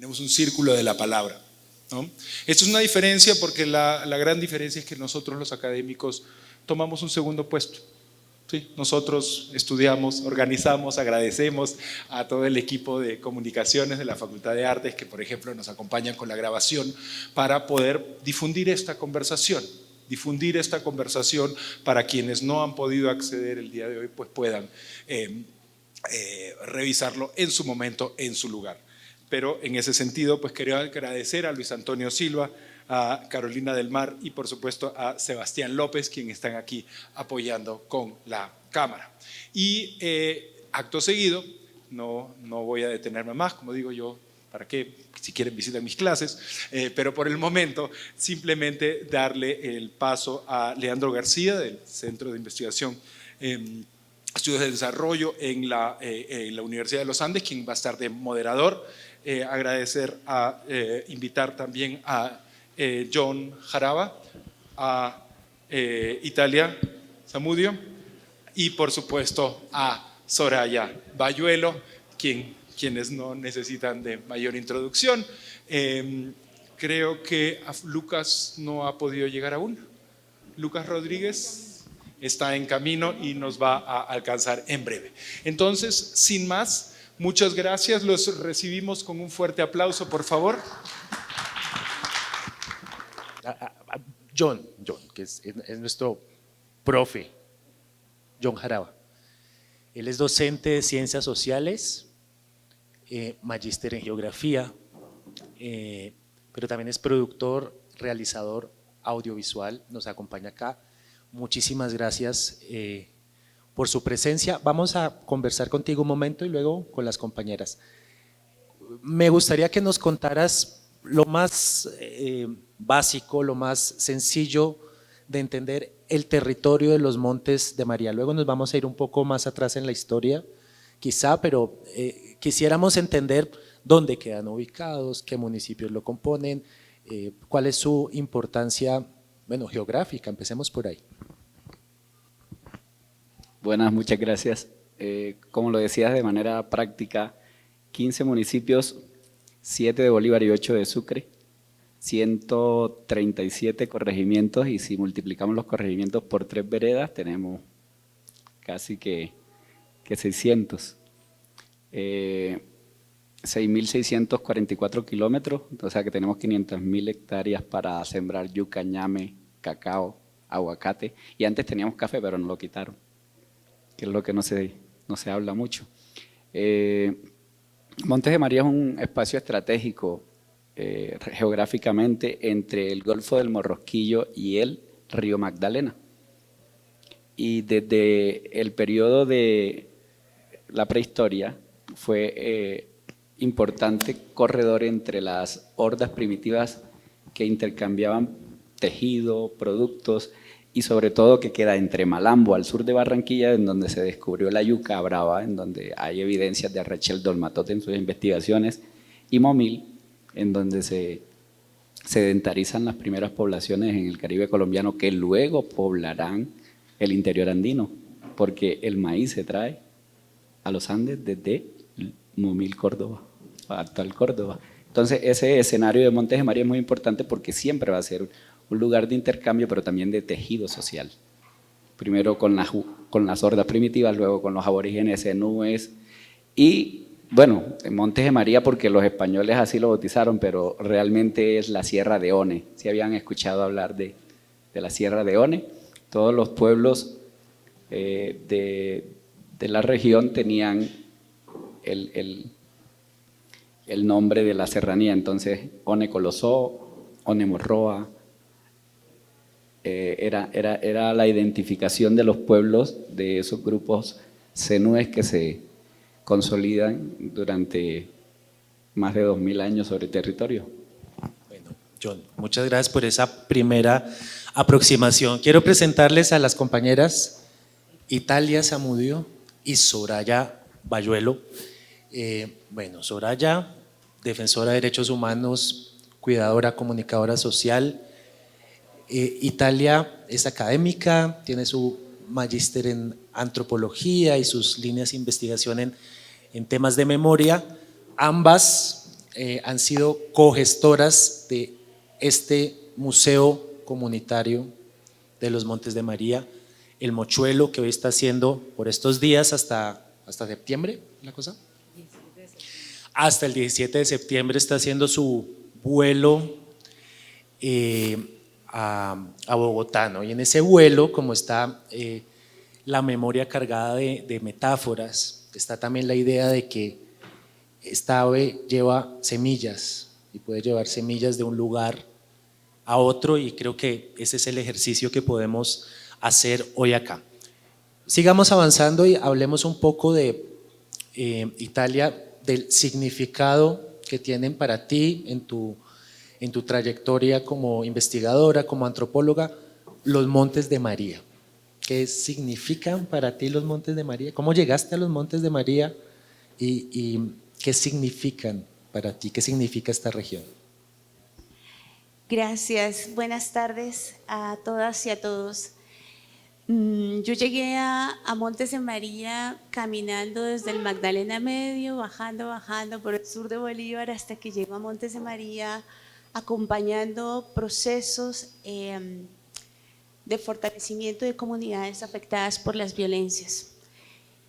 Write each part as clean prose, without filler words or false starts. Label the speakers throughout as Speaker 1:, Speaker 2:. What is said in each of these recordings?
Speaker 1: tenemos un círculo de la palabra, ¿no? Esto es una diferencia porque la gran diferencia es que nosotros los académicos tomamos un segundo puesto. Sí, nosotros estudiamos, organizamos, agradecemos a todo el equipo de comunicaciones de la Facultad de Artes que, por ejemplo, nos acompañan con la grabación para poder difundir esta conversación para quienes no han podido acceder el día de hoy, pues puedan revisarlo en su momento, en su lugar. Pero en ese sentido, pues quería agradecer a Luis Antonio Silva, a Carolina del Mar y por supuesto a Sebastián López, quienes están aquí apoyando con la cámara. Y acto seguido, no voy a detenerme más, como digo yo, ¿para qué? Si quieren visitar mis clases, pero por el momento simplemente darle el paso a Leandro García del Centro de Investigación Estudios de Desarrollo en la Universidad de los Andes, quien va a estar de moderador. Invitar también a John Jaraba, a Italia Zamudio y por supuesto a Soraya Bayuelo, quienes no necesitan de mayor introducción. Creo que Lucas no ha podido llegar aún. Lucas Rodríguez está en camino y nos va a alcanzar en breve. Entonces, sin más, muchas gracias. Los recibimos con un fuerte aplauso, por favor.
Speaker 2: John, que es nuestro profe, John Jaraba. Él es docente de Ciencias Sociales, magíster en Geografía, pero también es productor, realizador audiovisual, nos acompaña acá. Muchísimas gracias por su presencia. Vamos a conversar contigo un momento y luego con las compañeras. Me gustaría que nos contaras lo más básico, lo más sencillo de entender el territorio de los Montes de María. Luego nos vamos a ir un poco más atrás en la historia, quizá, pero quisiéramos entender dónde quedan ubicados, qué municipios lo componen, cuál es su importancia, bueno, geográfica. Empecemos por ahí.
Speaker 3: Buenas, muchas gracias. Como lo decías de manera práctica, 15 municipios, 7 de Bolívar y 8 de Sucre, 137 corregimientos, y si multiplicamos los corregimientos por 3 veredas tenemos casi que 600. 6.644 kilómetros, o sea que tenemos 500.000 hectáreas para sembrar yuca, ñame, cacao, aguacate, y antes teníamos café pero nos lo quitaron, que es lo que no se habla mucho. Montes de María es un espacio estratégico geográficamente entre el Golfo del Morrosquillo y el río Magdalena. Y desde el periodo de la prehistoria fue importante corredor entre las hordas primitivas que intercambiaban tejido, productos, y sobre todo que queda entre Malambo, al sur de Barranquilla, en donde se descubrió la yuca brava, en donde hay evidencias de Rachel Dolmatote en sus investigaciones, y Momil, en donde se sedentarizan las primeras poblaciones en el Caribe colombiano, que luego poblarán el interior andino, porque el maíz se trae a los Andes desde Momil, Córdoba, actual Córdoba. Entonces ese escenario de Montes de María es muy importante porque siempre va a ser un lugar de intercambio, pero también de tejido social. Primero con las hordas primitivas, luego con los aborígenes enúes, y bueno, Montes de María porque los españoles así lo bautizaron, pero realmente es la Sierra de One. ¿Sí habían escuchado hablar de la Sierra de One? Todos los pueblos de la región tenían el nombre de la serranía, entonces One Colosó, One Morroa, era la identificación de los pueblos de esos grupos cenúes que se consolidan durante más de 2000 años sobre el territorio.
Speaker 2: Bueno, John, muchas gracias por esa primera aproximación. Quiero presentarles a las compañeras Italia Zamudio y Soraya Bayuelo. Bueno, Soraya, defensora de derechos humanos, cuidadora, comunicadora social. Italia es académica, tiene su magíster en antropología y sus líneas de investigación en temas de memoria. Ambas han sido cogestoras de este museo comunitario de los Montes de María, el mochuelo que hoy está haciendo por estos días hasta septiembre, la cosa. Hasta el 17 de septiembre está haciendo su vuelo a Bogotá, ¿no? Y en ese vuelo, como está la memoria cargada de metáforas, está también la idea de que esta ave lleva semillas y puede llevar semillas de un lugar a otro, y creo que ese es el ejercicio que podemos hacer hoy acá. Sigamos avanzando y hablemos un poco de Italia, del significado que tienen para ti en tu trayectoria como investigadora, como antropóloga, los Montes de María. ¿Qué significan para ti los Montes de María? ¿Cómo llegaste a los Montes de María y qué significan para ti? ¿Qué significa esta región?
Speaker 4: Gracias. Buenas tardes a todas y a todos. Yo llegué a Montes de María caminando desde el Magdalena Medio, bajando por el sur de Bolívar hasta que llego a Montes de María, acompañando procesos de fortalecimiento de comunidades afectadas por las violencias.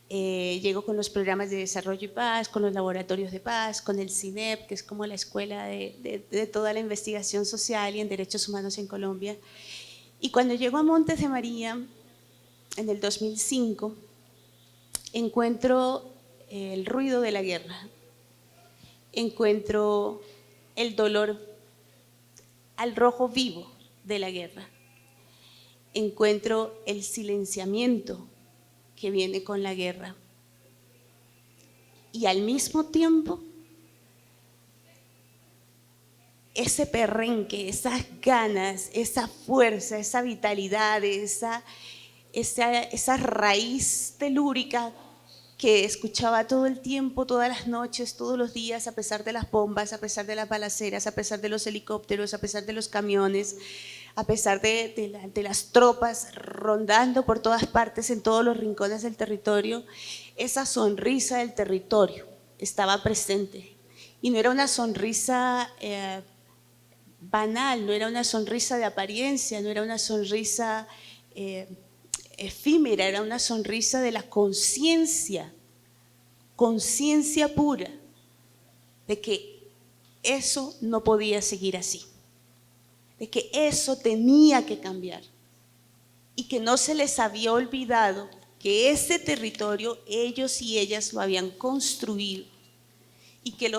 Speaker 4: Llego con los programas de desarrollo y paz, con los laboratorios de paz, con el CINEP, que es como la escuela de toda la investigación social y en derechos humanos en Colombia. Y cuando llego a Montes de María, en el 2005, encuentro el ruido de la guerra, encuentro el dolor al rojo vivo de la guerra, encuentro el silenciamiento que viene con la guerra y al mismo tiempo ese perrenque, esas ganas, esa fuerza, esa vitalidad, esa raíz telúrica que escuchaba todo el tiempo, todas las noches, todos los días, a pesar de las bombas, a pesar de las balaceras, a pesar de los helicópteros, a pesar de los camiones, a pesar de las tropas rondando por todas partes, en todos los rincones del territorio. Esa sonrisa del territorio estaba presente y no era una sonrisa banal, no era una sonrisa de apariencia, no era una sonrisa efímera, era una sonrisa de la conciencia pura de que eso no podía seguir así, de que eso tenía que cambiar y que no se les había olvidado que ese territorio ellos y ellas lo habían construido y que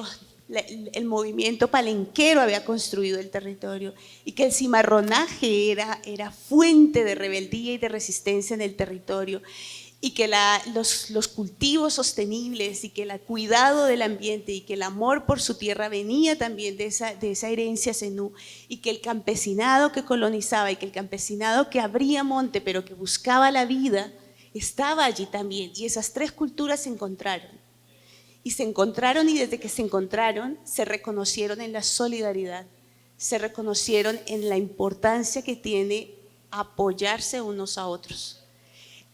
Speaker 4: el movimiento palenquero había construido el territorio y que el cimarronaje era fuente de rebeldía y de resistencia en el territorio y que los cultivos sostenibles y que el cuidado del ambiente y que el amor por su tierra venía también de esa herencia zenú y que el campesinado que colonizaba y que el campesinado que abría monte pero que buscaba la vida estaba allí también, y esas tres culturas se encontraron. Y se encontraron, y desde que se encontraron, se reconocieron en la solidaridad, se reconocieron en la importancia que tiene apoyarse unos a otros.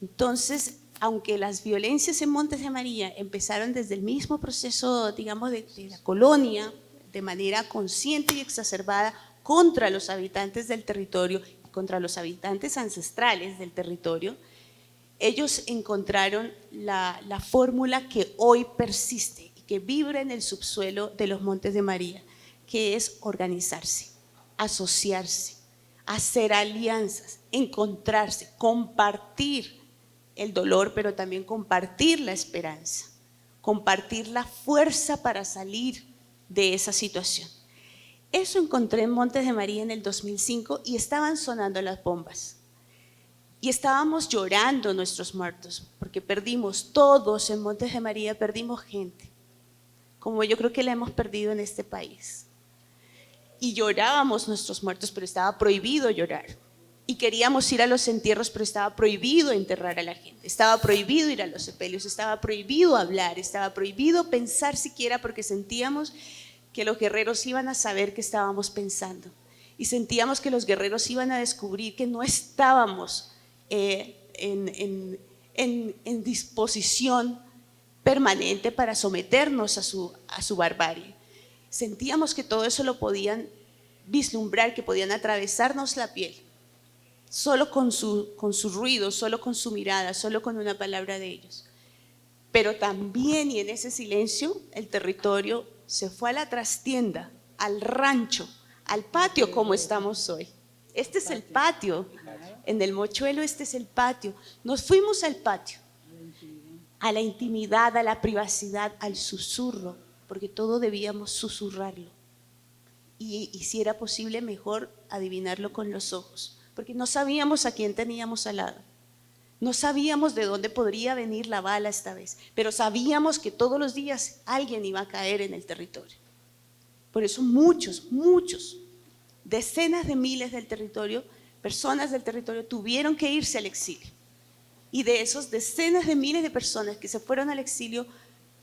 Speaker 4: Entonces, aunque las violencias en Montes de María empezaron desde el mismo proceso, digamos, de la colonia, de manera consciente y exacerbada contra los habitantes del territorio, contra los habitantes ancestrales del territorio, ellos encontraron la fórmula que hoy persiste y que vibra en el subsuelo de los Montes de María, que es organizarse, asociarse, hacer alianzas, encontrarse, compartir el dolor, pero también compartir la esperanza, compartir la fuerza para salir de esa situación. Eso encontré en Montes de María en el 2005 y estaban sonando las bombas. Y estábamos llorando nuestros muertos, porque perdimos todos en Montes de María, perdimos gente, como yo creo que la hemos perdido en este país. Y llorábamos nuestros muertos, pero estaba prohibido llorar. Y queríamos ir a los entierros, pero estaba prohibido enterrar a la gente, estaba prohibido ir a los sepelios, estaba prohibido hablar, estaba prohibido pensar siquiera, porque sentíamos que los guerreros iban a saber qué estábamos pensando. Y sentíamos que los guerreros iban a descubrir que no estábamos en disposición permanente para someternos a su barbarie. sentíamos que todo eso lo podían vislumbrar, que podían atravesarnos la piel, solo con su ruido, solo con su mirada, solo con una palabra de ellos. Pero también, y en ese silencio, el territorio se fue a la trastienda, al rancho, al patio como estamos hoy. Este es el patio, en el Mochuelo este es el patio. Nos fuimos al patio, a la intimidad, a la privacidad, al susurro, porque todo debíamos susurrarlo. Y si era posible, mejor adivinarlo con los ojos, porque no sabíamos a quién teníamos al lado. No sabíamos de dónde podría venir la bala esta vez, pero sabíamos que todos los días alguien iba a caer en el territorio. Por eso muchos, decenas de miles del territorio, personas del territorio tuvieron que irse al exilio. Y de esos decenas de miles de personas que se fueron al exilio,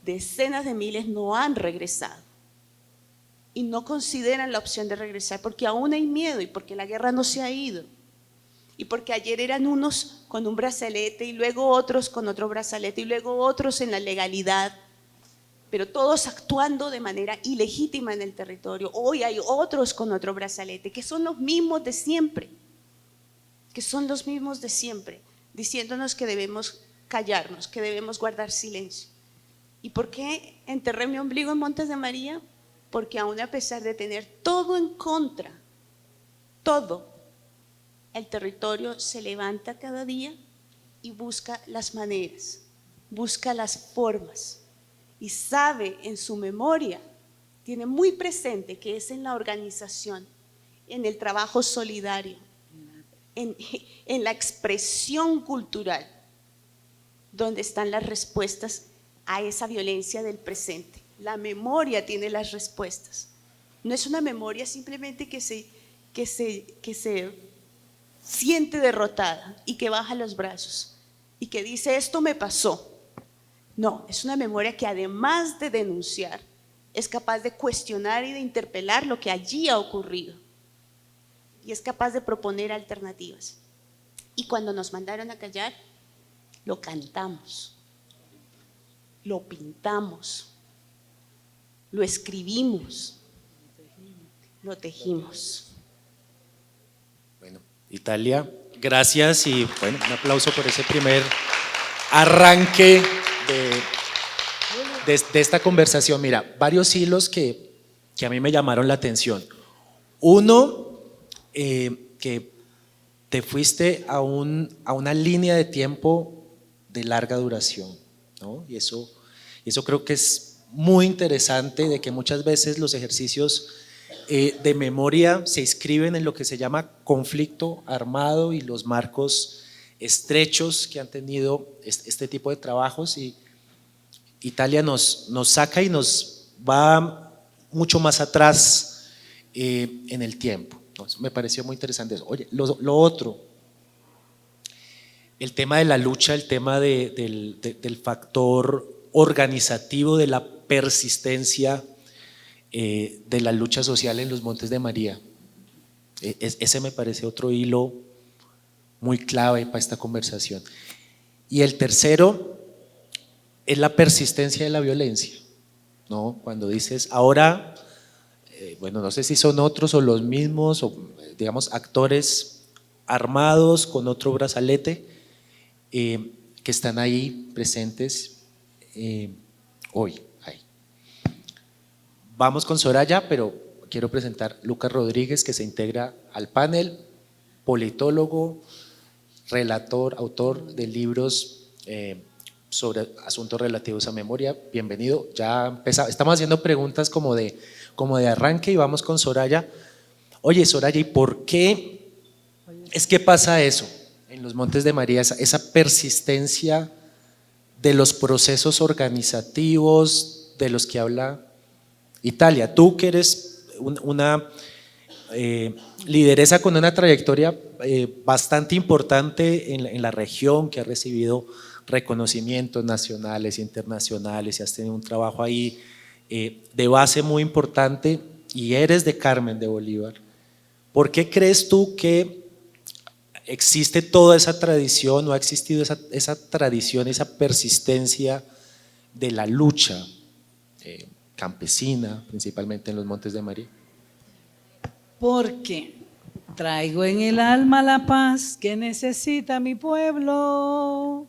Speaker 4: decenas de miles no han regresado. Y no consideran la opción de regresar porque aún hay miedo y porque la guerra no se ha ido. Y porque ayer eran unos con un brazalete y luego otros con otro brazalete y luego otros en la legalidad, pero todos actuando de manera ilegítima en el territorio. Hoy hay otros con otro brazalete que son los mismos de siempre, diciéndonos que debemos callarnos, que debemos guardar silencio. ¿Y por qué enterré mi ombligo en Montes de María? Porque aún a pesar de tener todo en contra, todo, el territorio se levanta cada día y busca las maneras, busca las formas y sabe en su memoria, tiene muy presente que es en la organización, en el trabajo solidario, en la expresión cultural, donde están las respuestas a esa violencia del presente. La memoria tiene las respuestas. No es una memoria simplemente que se siente derrotada y que baja los brazos y que dice esto me pasó. No, es una memoria que además de denunciar es capaz de cuestionar y de interpelar lo que allí ha ocurrido y es capaz de proponer alternativas. Y cuando nos mandaron a callar, lo cantamos, lo pintamos, lo escribimos, lo tejimos.
Speaker 2: Bueno, Italia, gracias y bueno, un aplauso por ese primer arranque de esta conversación. Mira, varios hilos que a mí me llamaron la atención. Uno, que te fuiste a una línea de tiempo de larga duración, ¿no? Y eso creo que es muy interesante, de que muchas veces los ejercicios de memoria se inscriben en lo que se llama conflicto armado y los marcos estrechos que han tenido este tipo de trabajos, y Italia nos saca y nos va mucho más atrás en el tiempo. Eso me pareció muy interesante. Oye, lo otro, el tema de la lucha, el tema del factor organizativo, de la persistencia de la lucha social en los Montes de María. Ese me parece otro hilo muy clave para esta conversación. Y el tercero es la persistencia de la violencia, ¿no? Cuando dices ahora, bueno, no sé si son otros o los mismos, o digamos actores armados con otro brazalete que están ahí presentes hoy. Ahí. Vamos con Soraya, pero quiero presentar a Lucas Rodríguez, que se integra al panel, politólogo, relator, autor de libros sobre asuntos relativos a memoria. Bienvenido. Ya estamos haciendo preguntas como de arranque y vamos con Soraya. Oye, Soraya, ¿y por qué es que pasa eso en los Montes de María, esa persistencia de los procesos organizativos de los que habla Italia? Tú que eres una lideresa con una trayectoria bastante importante en la región, que ha recibido reconocimientos nacionales e internacionales y has tenido un trabajo ahí de base muy importante y eres de Carmen de Bolívar. ¿Por qué crees tú que existe toda esa tradición o ha existido esa tradición, esa persistencia de la lucha? campesina, principalmente en los Montes de María?
Speaker 5: Porque traigo en el alma la paz que necesita mi pueblo.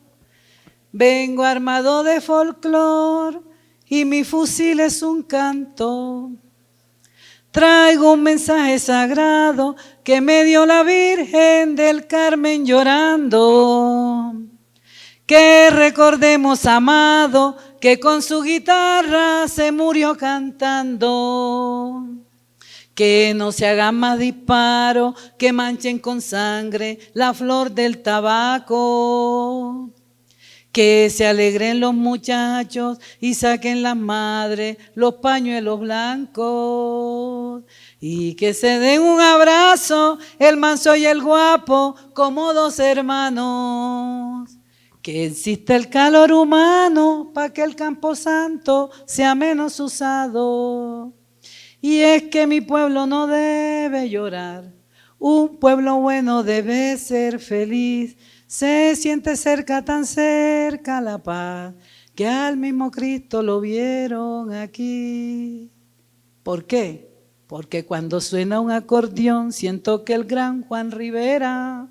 Speaker 5: Vengo armado de folclor y mi fusil es un canto. Traigo un mensaje sagrado que me dio la Virgen del Carmen llorando. Que recordemos, amado, que con su guitarra se murió cantando. Que no se hagan más disparos, que manchen con sangre la flor del tabaco. Que se alegren los muchachos y saquen las madres los pañuelos blancos. Y que se den un abrazo el manso y el guapo como dos hermanos. Que exista el calor humano para que el camposanto sea menos usado. Y es que mi pueblo no debe llorar, un pueblo bueno debe ser feliz. Se siente cerca, tan cerca la paz, que al mismo Cristo lo vieron aquí. ¿Por qué? Porque cuando suena un acordeón siento que el gran Juan Rivera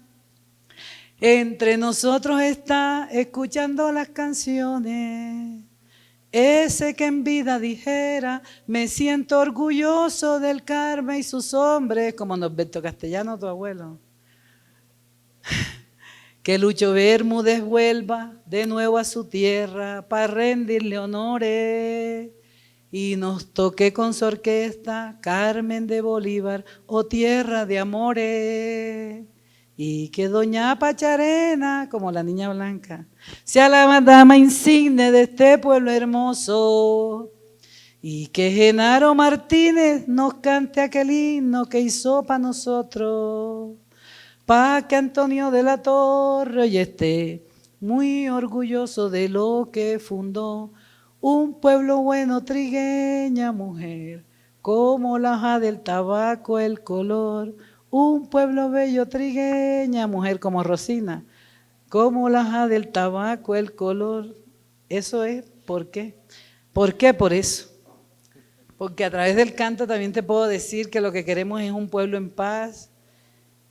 Speaker 5: entre nosotros está escuchando las canciones. Ese que en vida dijera, me siento orgulloso del Carmen y sus hombres, como Norberto Castellano, tu abuelo. Que Lucho Bermúdez vuelva de nuevo a su tierra para rendirle honores y nos toque con su orquesta Carmen de Bolívar, oh tierra de amores. Y que doña Pacharena, como la niña blanca, sea la dama insigne de este pueblo hermoso. Y que Genaro Martínez nos cante aquel himno que hizo para nosotros. Pa' que Antonio de la Torre hoy esté muy orgulloso de lo que fundó. Un pueblo bueno, trigueña mujer, como la hoja del tabaco el color. Un pueblo bello, trigueña mujer, como Rosina, como la hoja del tabaco el color. Eso es, ¿por qué? ¿Por qué? Por eso. Porque a través del canto también te puedo decir que lo que queremos es un pueblo en paz,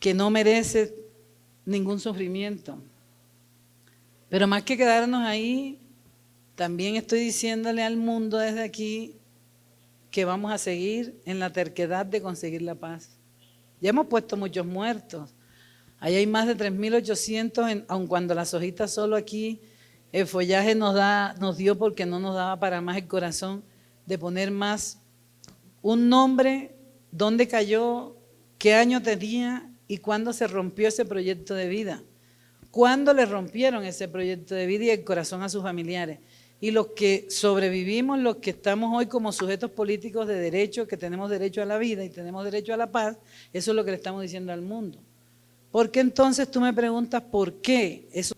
Speaker 5: que no merece ningún sufrimiento. Pero más que quedarnos ahí, también estoy diciéndole al mundo desde aquí que vamos a seguir en la terquedad de conseguir la paz. Ya hemos puesto muchos muertos. Ahí hay más de 3.800, aun cuando las hojitas solo aquí, el follaje nos dio porque no nos daba para más el corazón de poner más un nombre, dónde cayó, qué año tenía y cuándo se rompió ese proyecto de vida. ¿Cuándo le rompieron ese proyecto de vida y el corazón a sus familiares? Y los que sobrevivimos, los que estamos hoy como sujetos políticos de derecho, que tenemos derecho a la vida y tenemos derecho a la paz, eso es lo que le estamos diciendo al mundo. ¿Por qué entonces tú me preguntas por qué? Eso.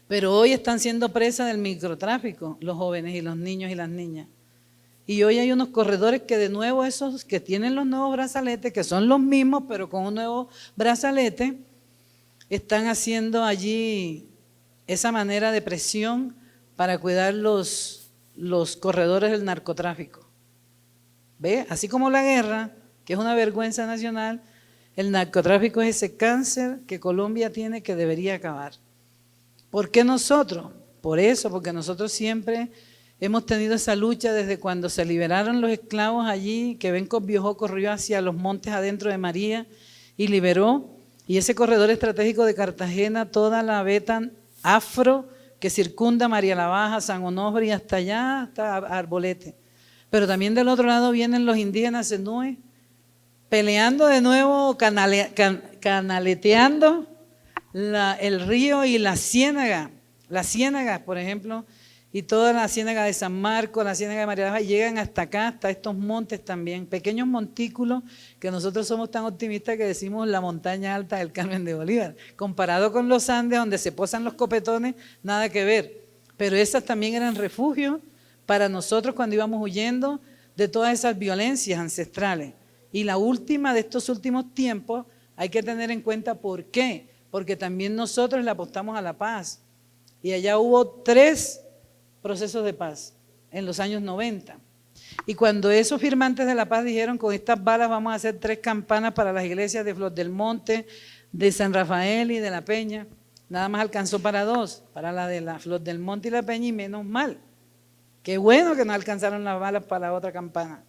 Speaker 5: Pero hoy están siendo presas del microtráfico los jóvenes y los niños y las niñas. Y hoy hay unos corredores que de nuevo esos que tienen los nuevos brazaletes, que son los mismos pero con un nuevo brazalete, están haciendo allí esa manera de presión para cuidar los corredores del narcotráfico. ¿Ve? Así como la guerra, que es una vergüenza nacional, el narcotráfico es ese cáncer que Colombia tiene que debería acabar. ¿Por qué nosotros? Por eso, porque nosotros siempre hemos tenido esa lucha desde cuando se liberaron los esclavos allí, que Bencos Biojó corrió hacia los montes adentro de María y liberó, y ese corredor estratégico de Cartagena, toda la veta afro que circunda María la Baja, San Onofre y hasta allá, hasta Arbolete. Pero también del otro lado vienen los indígenas zenúes, peleando de nuevo, canaleteando el río y la ciénaga. Las ciénagas, por ejemplo, y toda la ciénaga de San Marcos, la ciénaga de María la Baja, llegan hasta acá, hasta estos montes también, pequeños montículos que nosotros somos tan optimistas que decimos la montaña alta del Carmen de Bolívar. Comparado con los Andes, donde se posan los copetones, nada que ver. Pero esas también eran refugios para nosotros cuando íbamos huyendo de todas esas violencias ancestrales. Y la última de estos últimos tiempos hay que tener en cuenta por qué. Porque también nosotros le apostamos a la paz. Y allá hubo 3 procesos de paz en los años 90. Y cuando esos firmantes de la paz dijeron, con estas balas vamos a hacer 3 campanas para las iglesias de Flor del Monte, de San Rafael y de La Peña, nada más alcanzó para 2, para la de la Flor del Monte y La Peña, y menos mal. Qué bueno que no alcanzaron las balas para la otra campana,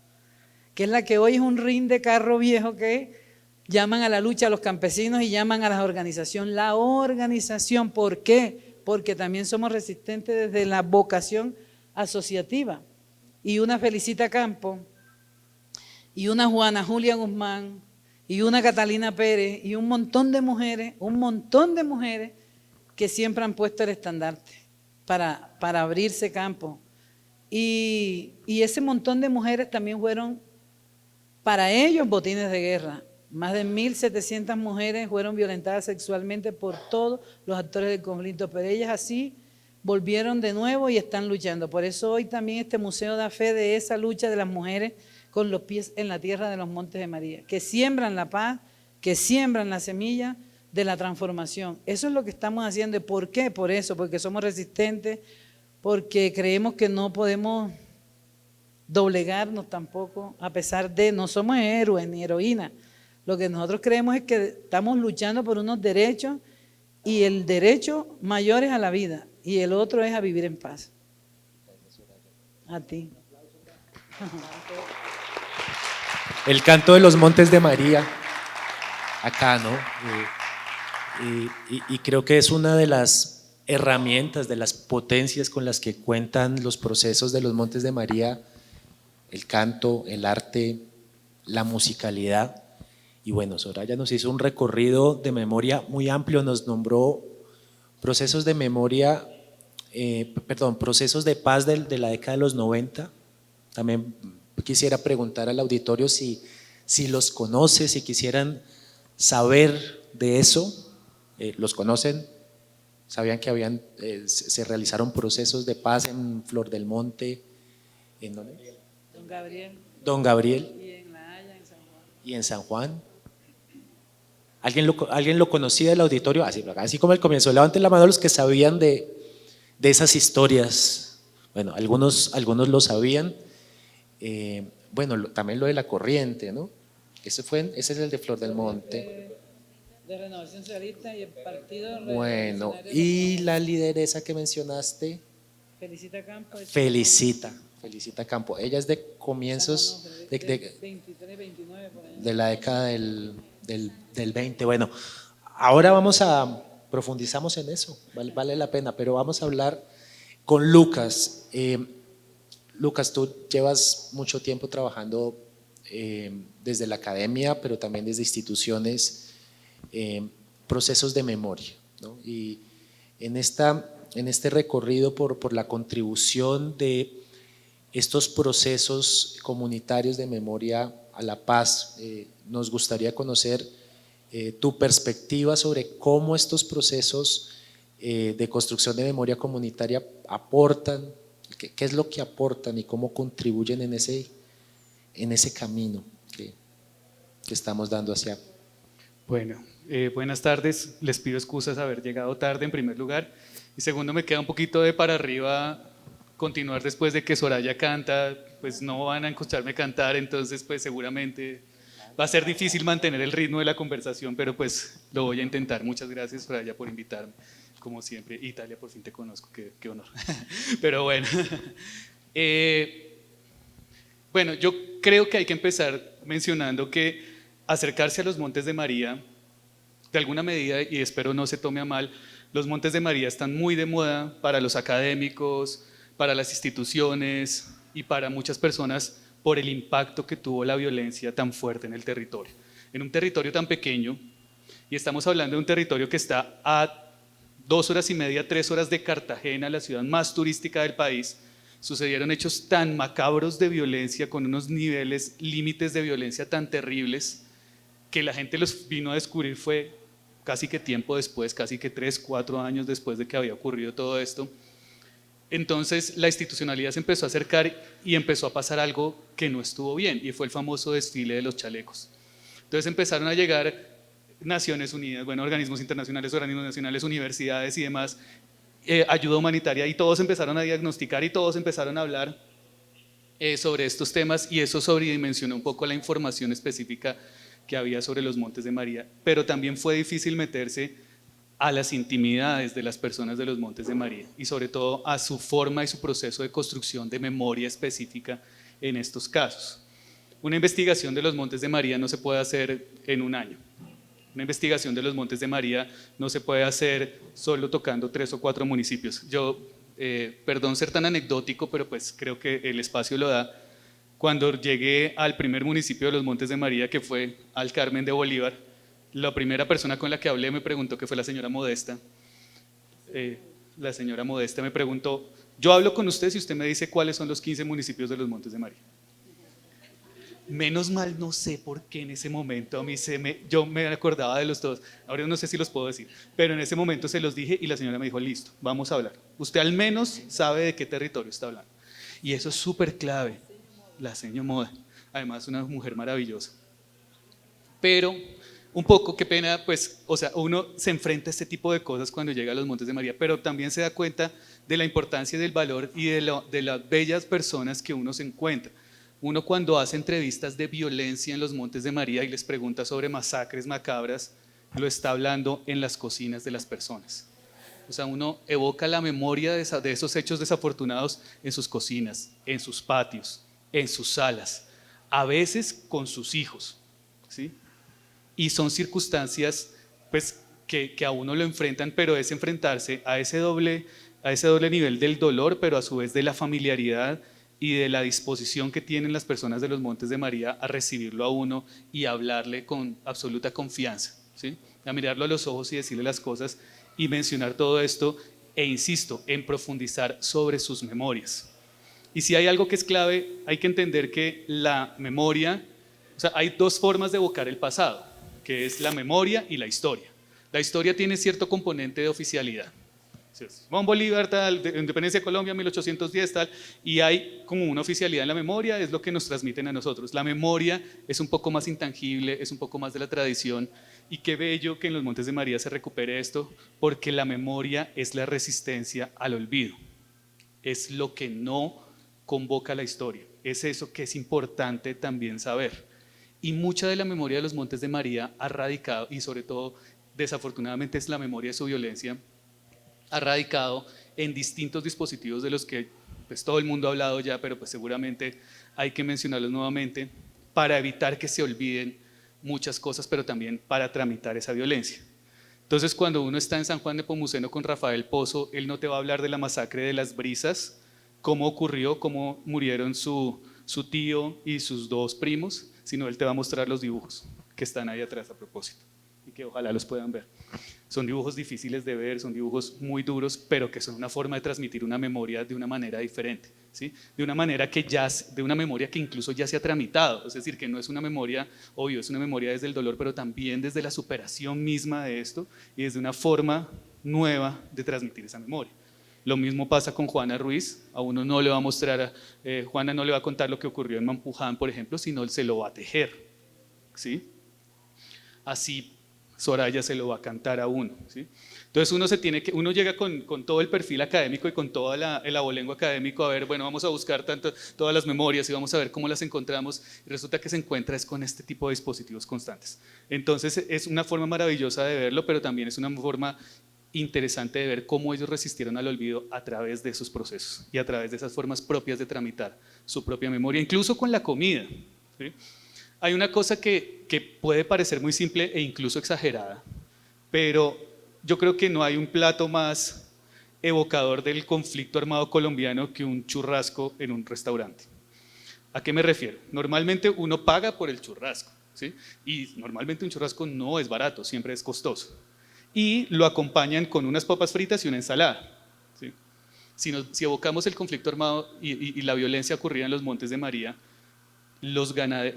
Speaker 5: que es la que hoy es un ring de carro viejo que llaman a la lucha a los campesinos y llaman a la organización. La organización, ¿por qué? Porque también somos resistentes desde la vocación asociativa. Y una Felicita Campo, y una Juana Julia Guzmán, y una Catalina Pérez, y un montón de mujeres que siempre han puesto el estandarte para abrirse campo. Y ese montón de mujeres también fueron para ellos botines de guerra. Más de 1.700 mujeres fueron violentadas sexualmente por todos los actores del conflicto, pero ellas así volvieron de nuevo y están luchando. Por eso hoy también este museo da fe de esa lucha de las mujeres con los pies en la tierra de los Montes de María, que siembran la paz, que siembran la semilla de la transformación. Eso es lo que estamos haciendo. ¿Y por qué? Por eso, porque somos resistentes, porque creemos que no podemos doblegarnos tampoco, a pesar de, no somos héroes ni heroínas. Lo que nosotros creemos es que estamos luchando por unos derechos y el derecho mayor es a la vida y el otro es a vivir en paz. A ti.
Speaker 2: El canto de los Montes de María, acá, ¿no? Y creo que es una de las herramientas, de las potencias con las que cuentan los procesos de los Montes de María, el canto, el arte, la musicalidad. Y bueno, Soraya nos hizo un recorrido de memoria muy amplio, nos nombró procesos de memoria, procesos de paz de la década de los 90. También quisiera preguntar al auditorio si los conoce, si quisieran saber de eso. ¿Los conocen? ¿Sabían que se realizaron procesos de paz en Flor del Monte? ¿En dónde?
Speaker 5: Don Gabriel.
Speaker 2: Don Gabriel.
Speaker 5: Y en La Haya, en San Juan.
Speaker 2: ¿Y en San Juan? ¿Alguien lo conocía del auditorio? Así como el comienzo. Levanten la mano los que sabían de esas historias. Bueno, algunos lo sabían. Bueno, también lo de la corriente, ¿no? Ese es el de Flor del Monte.
Speaker 5: De Renovación Socialista y el Partido
Speaker 2: Bueno,
Speaker 5: Revolucionario
Speaker 2: y la lideresa que mencionaste,
Speaker 5: Felicita Campo.
Speaker 2: Felicita Campo. Ella es de comienzos de
Speaker 5: 23, 29 por ahí.
Speaker 2: de la década del 20. Bueno, ahora profundizamos en eso, vale la pena, pero vamos a hablar con Lucas. Lucas, tú llevas mucho tiempo trabajando desde la academia, pero también desde instituciones, procesos de memoria, ¿no? Y en este recorrido por la contribución de estos procesos comunitarios de memoria a la paz, nos gustaría conocer tu perspectiva sobre cómo estos procesos de construcción de memoria comunitaria aportan, qué es lo que aportan y cómo contribuyen en ese camino que estamos dando hacia.
Speaker 6: Bueno, buenas tardes. Les pido excusas de haber llegado tarde en primer lugar. Y segundo, me queda un poquito de para arriba continuar después de que Soraya canta, pues no van a escucharme cantar, entonces pues seguramente va a ser difícil mantener el ritmo de la conversación, pero pues lo voy a intentar. Muchas gracias, Soraya, por invitarme, como siempre. Italia, por fin te conozco, qué honor. Pero bueno, bueno, yo creo que hay que empezar mencionando que acercarse a los Montes de María, de alguna medida, y espero no se tome a mal, los Montes de María están muy de moda para los académicos, para las instituciones y para muchas personas por el impacto que tuvo la violencia tan fuerte en el territorio. En un territorio tan pequeño, y estamos hablando de un territorio que está a 2 horas y media, 3 horas de Cartagena, la ciudad más turística del país, sucedieron hechos tan macabros de violencia, con unos niveles, límites de violencia tan terribles, que la gente los vino a descubrir fue casi que tiempo después, casi que 3, 4 años después de que había ocurrido todo esto. Entonces la institucionalidad se empezó a acercar y empezó a pasar algo que no estuvo bien, y fue el famoso desfile de los chalecos. Entonces empezaron a llegar Naciones Unidas, bueno, organismos internacionales, organismos nacionales, universidades y demás, ayuda humanitaria, y todos empezaron a diagnosticar y todos empezaron a hablar sobre estos temas y eso sobredimensionó un poco la información específica que había sobre los Montes de María, pero también fue difícil meterse a las intimidades de las personas de los Montes de María y sobre todo a su forma y su proceso de construcción de memoria específica en estos casos. Una investigación de los Montes de María no se puede hacer en un año. Una investigación de los Montes de María no se puede hacer solo tocando 3 o 4 municipios. Yo, perdón ser tan anecdótico, pero pues creo que el espacio lo da. Cuando llegué al primer municipio de los Montes de María, que fue al Carmen de Bolívar, la primera persona con la que hablé me preguntó, que fue la señora Modesta. La señora Modesta me preguntó, yo hablo con usted si usted me dice cuáles son los 15 municipios de los Montes de María. Menos mal, no sé por qué en ese momento a mí yo me acordaba de los todos, ahora no sé si los puedo decir, pero en ese momento se los dije y la señora me dijo, listo, vamos a hablar. Usted al menos sabe de qué territorio está hablando. Y eso es súper clave, la señora Moda, además una mujer maravillosa. Pero un poco, qué pena, pues, o sea, uno se enfrenta a este tipo de cosas cuando llega a los Montes de María, pero también se da cuenta de la importancia y del valor y de las bellas personas que uno se encuentra. Uno cuando hace entrevistas de violencia en los Montes de María y les pregunta sobre masacres macabras, lo está hablando en las cocinas de las personas. O sea, uno evoca la memoria de esos hechos desafortunados en sus cocinas, en sus patios, en sus salas, a veces con sus hijos, ¿sí? Y son circunstancias pues, que a uno lo enfrentan, pero es enfrentarse a ese doble nivel del dolor, pero a su vez de la familiaridad y de la disposición que tienen las personas de los Montes de María a recibirlo a uno y a hablarle con absoluta confianza, ¿sí? A mirarlo a los ojos y decirle las cosas y mencionar todo esto e insisto, en profundizar sobre sus memorias. Y si hay algo que es clave, hay que entender que la memoria, o sea, hay 2 formas de evocar el pasado, que es la memoria y la historia. La historia tiene cierto componente de oficialidad. Simón Bolívar, tal, Independencia de Colombia, 1810, tal, y hay como una oficialidad en la memoria, es lo que nos transmiten a nosotros. La memoria es un poco más intangible, es un poco más de la tradición, y qué bello que en los Montes de María se recupere esto, porque la memoria es la resistencia al olvido, es lo que no convoca la historia, es eso que es importante también saber. Y mucha de la memoria de los Montes de María ha radicado, y sobre todo, desafortunadamente, es la memoria de su violencia, ha radicado en distintos dispositivos de los que pues, todo el mundo ha hablado ya, pero pues seguramente hay que mencionarlos nuevamente para evitar que se olviden muchas cosas, pero también para tramitar esa violencia. Entonces, cuando uno está en San Juan de Pomuceno con Rafael Pozo, él no te va a hablar de la masacre de las Brisas, cómo ocurrió, cómo murieron su tío y sus 2 primos, sino él te va a mostrar los dibujos que están ahí atrás a propósito y que ojalá los puedan ver. Son dibujos difíciles de ver, son dibujos muy duros, pero que son una forma de transmitir una memoria de una manera diferente, ¿sí? De una memoria que incluso ya se ha tramitado, es decir, que no es una memoria, obvio, es una memoria desde el dolor, pero también desde la superación misma de esto y desde una forma nueva de transmitir esa memoria. Lo mismo pasa con Juana Ruiz, a uno no le va a mostrar, Juana no le va a contar lo que ocurrió en Mampuján, por ejemplo, sino él se lo va a tejer, ¿sí? Así Soraya se lo va a cantar a uno, ¿sí? Entonces uno llega con todo el perfil académico y con todo el abolengo académico a ver, bueno, vamos a buscar todas las memorias y vamos a ver cómo las encontramos y resulta que se encuentra es con este tipo de dispositivos constantes. Entonces es una forma maravillosa de verlo, pero también es una forma interesante de ver cómo ellos resistieron al olvido a través de esos procesos y a través de esas formas propias de tramitar su propia memoria, incluso con la comida, ¿sí? Hay una cosa que puede parecer muy simple e incluso exagerada, pero yo creo que no hay un plato más evocador del conflicto armado colombiano que un churrasco en un restaurante. ¿A qué me refiero? Normalmente uno paga por el churrasco, ¿sí? Y normalmente un churrasco no es barato, siempre es costoso. Y lo acompañan con unas papas fritas y una ensalada, ¿sí? Si evocamos el conflicto armado y la violencia ocurrida en los Montes de María,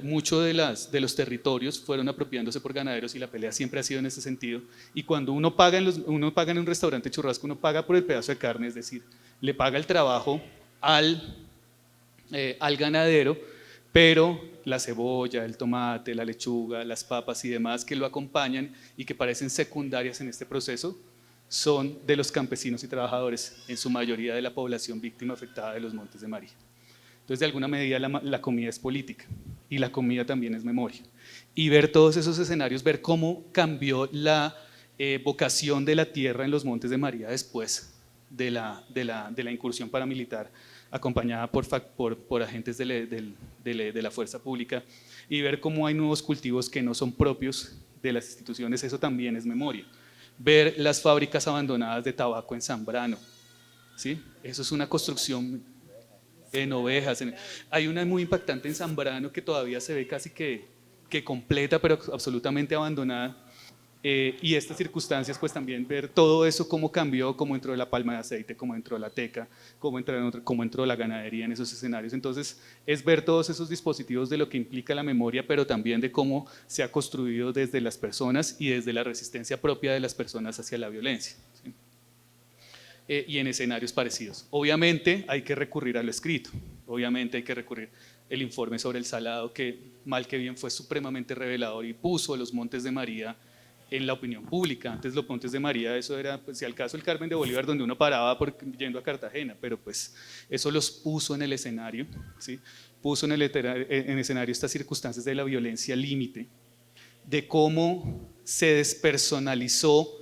Speaker 6: muchos de los territorios fueron apropiándose por ganaderos y la pelea siempre ha sido en ese sentido. Y cuando uno paga en un restaurante churrasco, uno paga por el pedazo de carne, es decir, le paga el trabajo al ganadero, pero la cebolla, el tomate, la lechuga, las papas y demás que lo acompañan y que parecen secundarias en este proceso, son de los campesinos y trabajadores, en su mayoría de la población víctima afectada de los Montes de María. Entonces, de alguna medida, la comida es política y la comida también es memoria. Y ver todos esos escenarios, ver cómo cambió la vocación de la tierra en los Montes de María después de la incursión paramilitar acompañada por agentes de la fuerza pública, y ver cómo hay nuevos cultivos que no son propios de las instituciones, eso también es memoria. Ver las fábricas abandonadas de tabaco en Zambrano, ¿sí? Eso es una construcción en ovejas. Hay una muy impactante en Zambrano que todavía se ve casi que completa, pero absolutamente abandonada. Y estas circunstancias, pues también ver todo eso, cómo cambió, cómo entró la palma de aceite, cómo entró la teca, cómo entró la ganadería en esos escenarios. Entonces, es ver todos esos dispositivos de lo que implica la memoria, pero también de cómo se ha construido desde las personas y desde la resistencia propia de las personas hacia la violencia, ¿sí? Y en escenarios parecidos. Obviamente hay que recurrir a lo escrito, obviamente hay que recurrir el informe sobre el Salado, que mal que bien fue supremamente revelador y puso los Montes de María en la opinión pública. Antes los Montes de María, eso era, pues, si al caso el Carmen de Bolívar, donde uno paraba yendo a Cartagena, pero pues eso los puso en el escenario, ¿sí? Puso en el escenario estas circunstancias de la violencia límite, de cómo se despersonalizó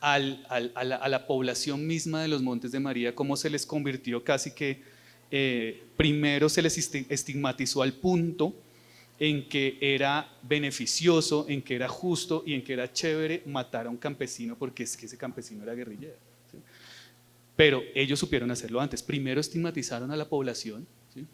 Speaker 6: a la población misma de los Montes de María, cómo se les convirtió casi que, primero se les estigmatizó al punto en que era beneficioso, en que era justo y en que era chévere matar a un campesino, porque es que ese campesino era guerrillero, ¿sí? Pero ellos supieron hacerlo antes. Primero estigmatizaron a la población, ¿sí?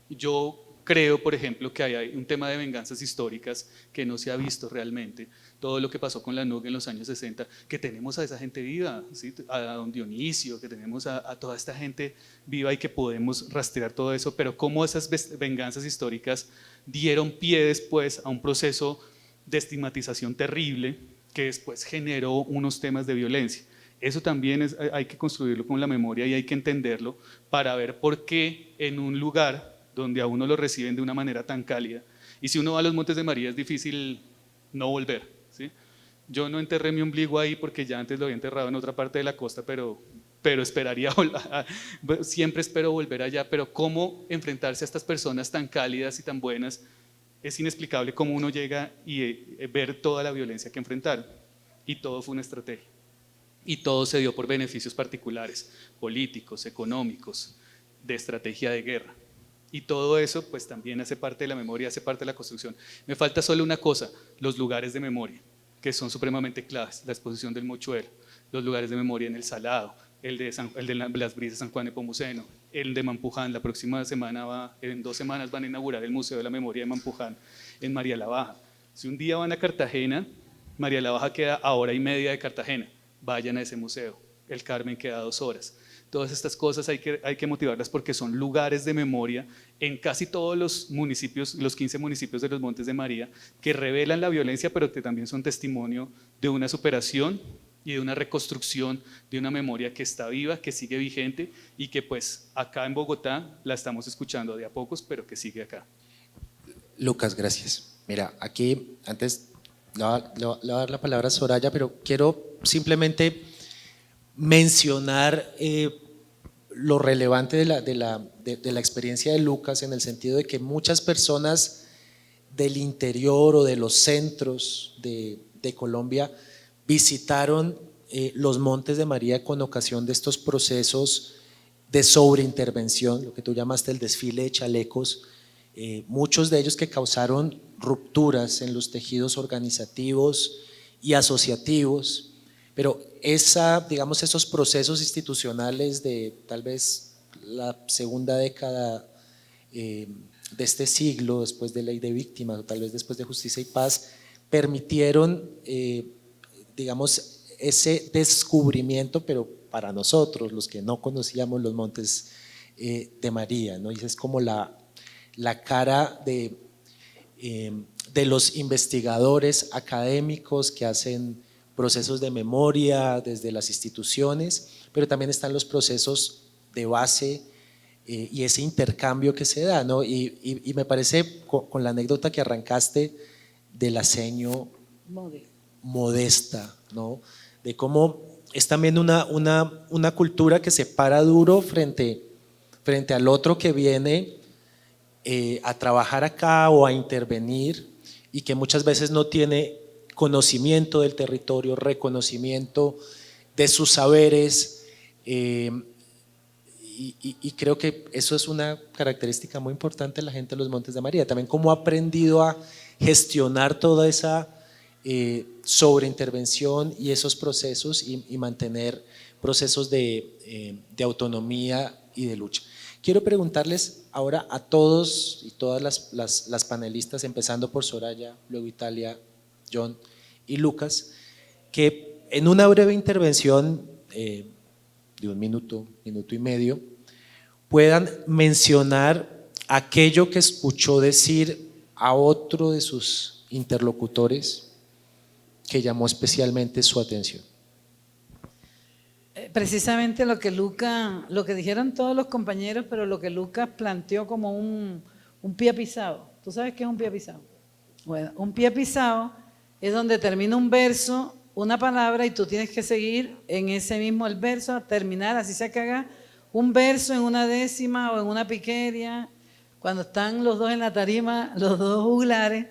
Speaker 6: Yo creo, por ejemplo, que hay un tema de venganzas históricas que no se ha visto realmente. Todo lo que pasó con la NUG en los años 60, que tenemos a esa gente viva, ¿sí? A don Dionisio, que tenemos a toda esta gente viva y que podemos rastrear todo eso, pero cómo esas venganzas históricas dieron pie después a un proceso de estigmatización terrible que después generó unos temas de violencia. Eso también hay que construirlo con la memoria y hay que entenderlo para ver por qué en un lugar donde a uno lo reciben de una manera tan cálida, y si uno va a los Montes de María es difícil no volver, ¿sí? Yo no enterré mi ombligo ahí porque ya antes lo había enterrado en otra parte de la costa, pero esperaría, siempre espero volver allá. Pero cómo enfrentarse a estas personas tan cálidas y tan buenas, es inexplicable cómo uno llega y ver toda la violencia que enfrentaron, y todo fue una estrategia, y todo se dio por beneficios particulares, políticos, económicos, de estrategia de guerra. Y todo eso pues también hace parte de la memoria, hace parte de la construcción. Me falta solo una cosa: los lugares de memoria, que son supremamente claves. La exposición del Mochuelo, los lugares de memoria en el Salado, el de las Brisas San Juan de Pomuceno, el de Mampuján. La próxima semana, en 2 semanas, van a inaugurar el Museo de la Memoria de Mampuján en María la Baja. Si un día van a Cartagena, María la Baja queda a 1:30 de Cartagena, vayan a ese museo. El Carmen queda a 2 horas. Todas estas cosas hay que motivarlas porque son lugares de memoria en casi todos los municipios, los 15 municipios de los Montes de María, que revelan la violencia, pero que también son testimonio de una superación y de una reconstrucción de una memoria que está viva, que sigue vigente y que pues acá en Bogotá la estamos escuchando de a pocos, pero que sigue acá.
Speaker 2: Lucas, gracias. Mira, aquí antes le voy a dar la palabra a Soraya, pero quiero simplemente mencionar lo relevante de la experiencia de Lucas, en el sentido de que muchas personas del interior o de los centros de Colombia visitaron los Montes de María con ocasión de estos procesos de sobreintervención, lo que tú llamaste el desfile de chalecos, muchos de ellos que causaron rupturas en los tejidos organizativos y asociativos. Pero esos procesos institucionales de tal vez la segunda década de este siglo, después de Ley de Víctimas o tal vez después de Justicia y Paz, permitieron ese descubrimiento, pero para nosotros, los que no conocíamos los Montes de María, ¿no? Y es como la cara de los investigadores académicos que hacen procesos de memoria desde las instituciones, pero también están los procesos de base y ese intercambio que se da, ¿no? Y me parece, con la anécdota que arrancaste de la seño modesta, ¿no? De cómo es también una cultura que se para duro frente al otro que viene a trabajar acá o a intervenir y que muchas veces no tiene conocimiento del territorio, reconocimiento de sus saberes, y creo que eso es una característica muy importante de la gente de los Montes de María, también cómo ha aprendido a gestionar toda esa sobreintervención y esos procesos y mantener procesos de autonomía y de lucha. Quiero preguntarles ahora a todos y todas las panelistas, empezando por Soraya, luego Italia, John y Lucas, que en una breve intervención de un minuto, minuto y medio, puedan mencionar aquello que escuchó decir a otro de sus interlocutores que llamó especialmente su atención.
Speaker 5: Precisamente lo que dijeron todos los compañeros, pero lo que Lucas planteó como un pie pisado. ¿Tú sabes qué es un pie pisado? Bueno, un pie pisado es donde termina un verso, una palabra, y tú tienes que seguir en ese mismo el verso, terminar, así se haga un verso en una décima o en una piqueria. Cuando están los dos en la tarima, los dos juglares,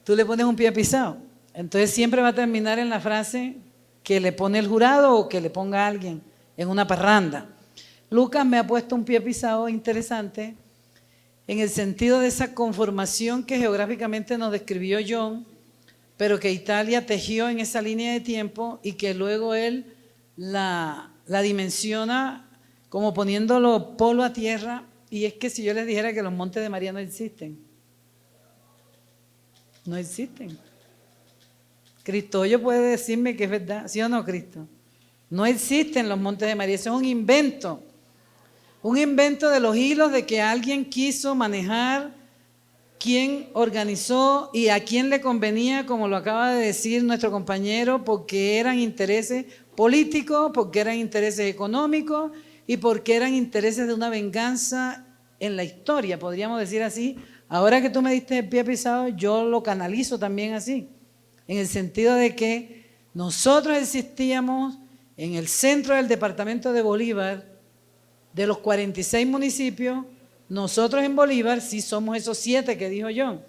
Speaker 5: tú le pones un pie pisado. Entonces siempre va a terminar en la frase que le pone el jurado o que le ponga alguien en una parranda. Lucas me ha puesto un pie pisado interesante en el sentido de esa conformación que geográficamente nos describió John, pero que Italia tejió en esa línea de tiempo y que luego él la dimensiona como poniéndolo polo a tierra. Y es que si yo les dijera que los Montes de María no existen, no existen. Cristoyo puede decirme que es verdad, ¿sí o no, Cristo? No existen los Montes de María, eso es un invento de los hilos de que alguien quiso manejar, quién organizó y a quién le convenía, como lo acaba de decir nuestro compañero, porque eran intereses políticos, porque eran intereses económicos y porque eran intereses de una venganza en la historia, podríamos decir así. Ahora que tú me diste el pie pisado, yo lo canalizo también así, en el sentido de que nosotros existíamos en el centro del departamento de Bolívar, de los 46 municipios, nosotros en Bolívar sí somos esos 7 que dijo John: